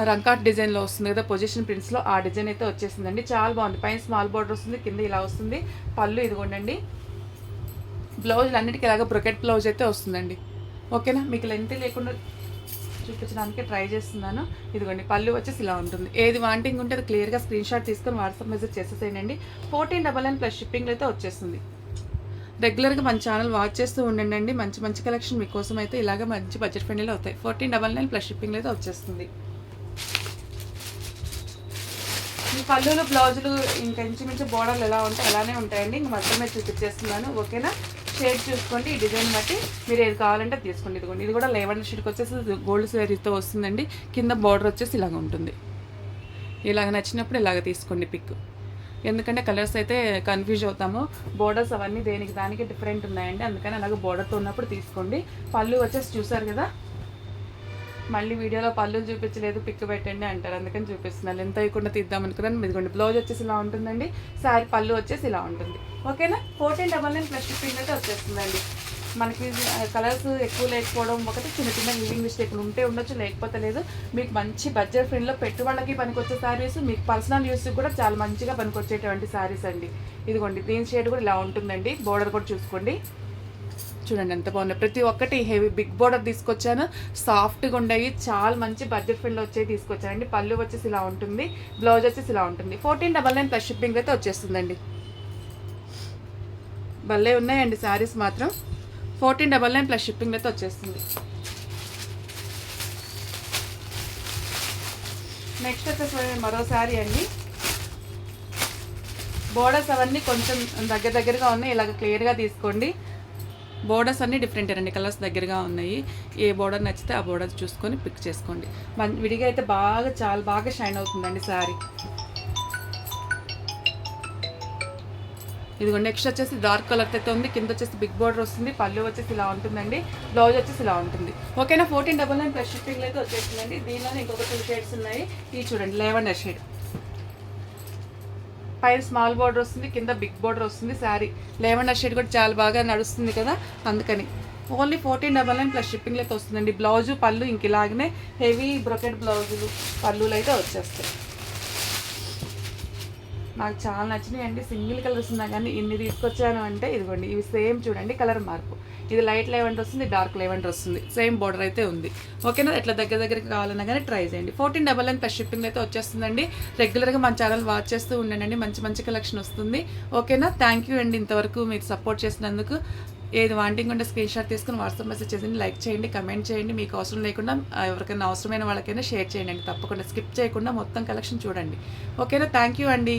రంకాట్ డిజైన్లో వస్తుంది కదా పొజిషన్ ప్రింట్స్లో, ఆ డిజైన్ అయితే వచ్చేసిందండి, చాలా బాగుంది. పైన స్మాల్ బార్డర్ వస్తుంది, కింద ఇలా వస్తుంది, పళ్ళు ఇదిగోండి. బ్లౌజ్ అన్నిటికీ ఇలాగ బ్రొకెట్ బ్లౌజ్ అయితే వస్తుందండి. ఓకేనా, మీకు లెంత్ లేకుండా చూపించడానికి ట్రై చేస్తున్నాను. ఇదిగోండి పళ్ళు వచ్చేసి ఇలా ఉంటుంది. ఏది వాంటింగ్ ఉంటే అది క్లియర్గా స్క్రీన్ షాట్ తీసుకొని వాట్సాప్ మెసేజ్ చేసేసేయండి. 1499 ప్లస్ షిప్పింగ్లో అయితే వచ్చేస్తుంది. రెగ్యులర్గా మన ఛానల్ వాచ్ చేస్తూ ఉండండి. మంచి మంచి కలెక్షన్ మీకోసం అయితే ఇలాగ మంచి బడ్జెట్ ఫ్రెండ్లీలో అవుతాయి. 1499 ప్లస్ షిప్పింగ్లో అయితే వచ్చేస్తుంది. ఈ పళ్ళులు బ్లౌజులు ఇంకా ఇంచుమించు బోర్డర్లు ఎలా ఉంటాయి అలానే ఉంటాయండి. ఇంక మొత్తం మీద చూపించేస్తున్నాను. ఓకేనా, షేడ్ చూసుకోండి. ఈ డిజైన్ బట్టి మీరు ఏది కావాలంటే తీసుకోండి. ఇదిగోండి ఇది కూడా లెవెండర్ షేడ్కి వచ్చేసి గోల్డ్ శారీతో వస్తుందండి. కింద బార్డర్ వచ్చేసి ఇలాగ ఉంటుంది. ఇలాగ నచ్చినప్పుడు ఇలాగ తీసుకోండి పిక్. ఎందుకంటే కలర్స్ అయితే కన్ఫ్యూజ్ అవుతాము. బోర్డర్స్ అవన్నీ దేనికి దానికి డిఫరెంట్ ఉన్నాయండి. అందుకని అలాగే బోర్డర్తో ఉన్నప్పుడు తీసుకోండి. పళ్ళు వచ్చేసి చూసారు కదా, మళ్ళీ వీడియోలో పళ్ళు చూపించలేదు పిక్ పెట్టండి అంటారు. అందుకని చూపిస్తున్నాను. ఎంత అయ్యకుండా తీద్దాం అనుకున్నాను. ఇదిగోండి బ్లౌజ్ వచ్చేసి ఇలా ఉంటుందండి. శారీ పళ్ళు వచ్చేసి ఇలా ఉంటుంది. ఓకేనా, 1499 ప్లస్ షిప్పింగ్ అయితే వచ్చేస్తుందండి. మనకి కలర్స్ ఎక్కువ లేకపోవడం ఒకటి, చిన్న చిన్న వీవింగ్ మిస్టేక్లు ఉంటే ఉండొచ్చు, లేకపోతే లేదు. మీకు మంచి బడ్జెట్ ఫ్రెండ్లో పెట్టుబడులకి పనికొచ్చే శారీస్, మీకు పర్సనల్ యూస్కి కూడా చాలా మంచిగా పనికొచ్చేటువంటి శారీస్ అండి. ఇదిగోండి దీని షేడ్ కూడా ఇలా ఉంటుందండి. బోర్డర్ కూడా చూసుకోండి. చూడండి ఎంత బాగున్నాయి. ప్రతి ఒక్కటి హెవీ బిగ్ బోర్డర్ తీసుకొచ్చాను. సాఫ్ట్గా ఉండేవి, చాలా మంచి బడ్జెట్ ఫ్రెండ్లో వచ్చేవి తీసుకొచ్చానండి. పళ్ళు వచ్చేసి ఇలా ఉంటుంది, బ్లౌజ్ వచ్చేసి ఇలా ఉంటుంది. 1499 ప్లస్ షిప్పింగ్ అయితే వచ్చేస్తుందండి. భలే ఉన్నాయండి శారీస్ మాత్రం. 1499 ప్లస్ షిప్పింగ్ అయితే వచ్చేస్తుంది. నెక్స్ట్ వచ్చేసి మరో శారీ అండి. బోర్డర్స్ అవన్నీ కొంచెం దగ్గరగా ఉన్నాయి. ఇలాగ క్లియర్గా తీసుకోండి. బోర్డర్స్ అన్నీ డిఫరెంట్ అండి, కలర్స్ దగ్గరగా ఉన్నాయి. ఏ బోర్డర్ నచ్చితే ఆ బోర్డర్ చూసుకొని పిక్ చేసుకోండి. విడిగా అయితే చాలా బాగా షైన్ అవుతుందండి శారీ. ఇదిగోండి నెక్స్ట్ వచ్చేసి డార్క్ కలర్ అయితే ఉంది. కింద వచ్చేసి బిగ్ బోర్డర్ వస్తుంది. పళ్ళు వచ్చేసి ఇలా ఉంటుందండి. బ్లౌజ్ వచ్చేసి ఇలా ఉంటుంది. ఓకేనా, 1499 ప్లస్ షిప్పింగ్ అయితే వచ్చేసిందండి. దీనిలోనే ఇంకొక 2 షేడ్స్ ఉన్నాయి. ఇవి చూడండి, లెవెండర్ షేడ్. పైన స్మాల్ బోర్డర్ వస్తుంది, కింద బిగ్ బోర్డర్ వస్తుంది. శారీ లెవెండర్ షేడ్ కూడా చాలా బాగా నడుస్తుంది కదా, అందుకని ఓన్లీ 1499 ప్లస్ షిప్పింగ్లో అయితే వస్తుందండి. బ్లౌజు పళ్ళు ఇంక ఇలాగనే హెవీ బ్రొకెట్ బ్లౌజులు పళ్ళులు అయితే వచ్చేస్తాయి. నాకు చాలా నచ్చినాయి అండి. సింగిల్ కలర్స్ ఉన్నా కానీ ఇన్ని తీసుకొచ్చాను అంటే ఇదిగోండి ఇవి సేమ్ చూడండి, కలర్ మార్పు. ఇది లైట్ లెవెండర్ వస్తుంది, డార్క్ లెవెండర్ వస్తుంది. సేమ్ బోర్డర్ అయితే ఉంది. ఓకేనా, ఎట్లా దగ్గరికి కావాలన్నా కానీ ట్రై చేయండి. 1499 ప్లస్ షిప్పింగ్ అయితే వచ్చేస్తుందండి. రెగ్యులర్గా మన ఛానల్ వాచ్ చేస్తూ ఉండండి, మంచి మంచి కలెక్షన్ వస్తుంది. ఓకేనా, థ్యాంక్ యూ అండి ఇంతవరకు మీరు సపోర్ట్ చేసినందుకు. ఏది వాంటింగ్ ఉంటే స్క్రీన్ షాట్ తీసుకుని వాట్సాప్ మెసేజ్ చేయండి, లైక్ చేయండి, కమెంట్ చేయండి. మీకు అవసరం లేకుండా ఎవరికైనా అవసరమైన వాళ్ళకైనా షేర్ చేయండి. తప్పకుండా స్కిప్ చేయకుండా మొత్తం కలెక్షన్ చూడండి. ఓకేనా, థ్యాంక్ యూ అండి.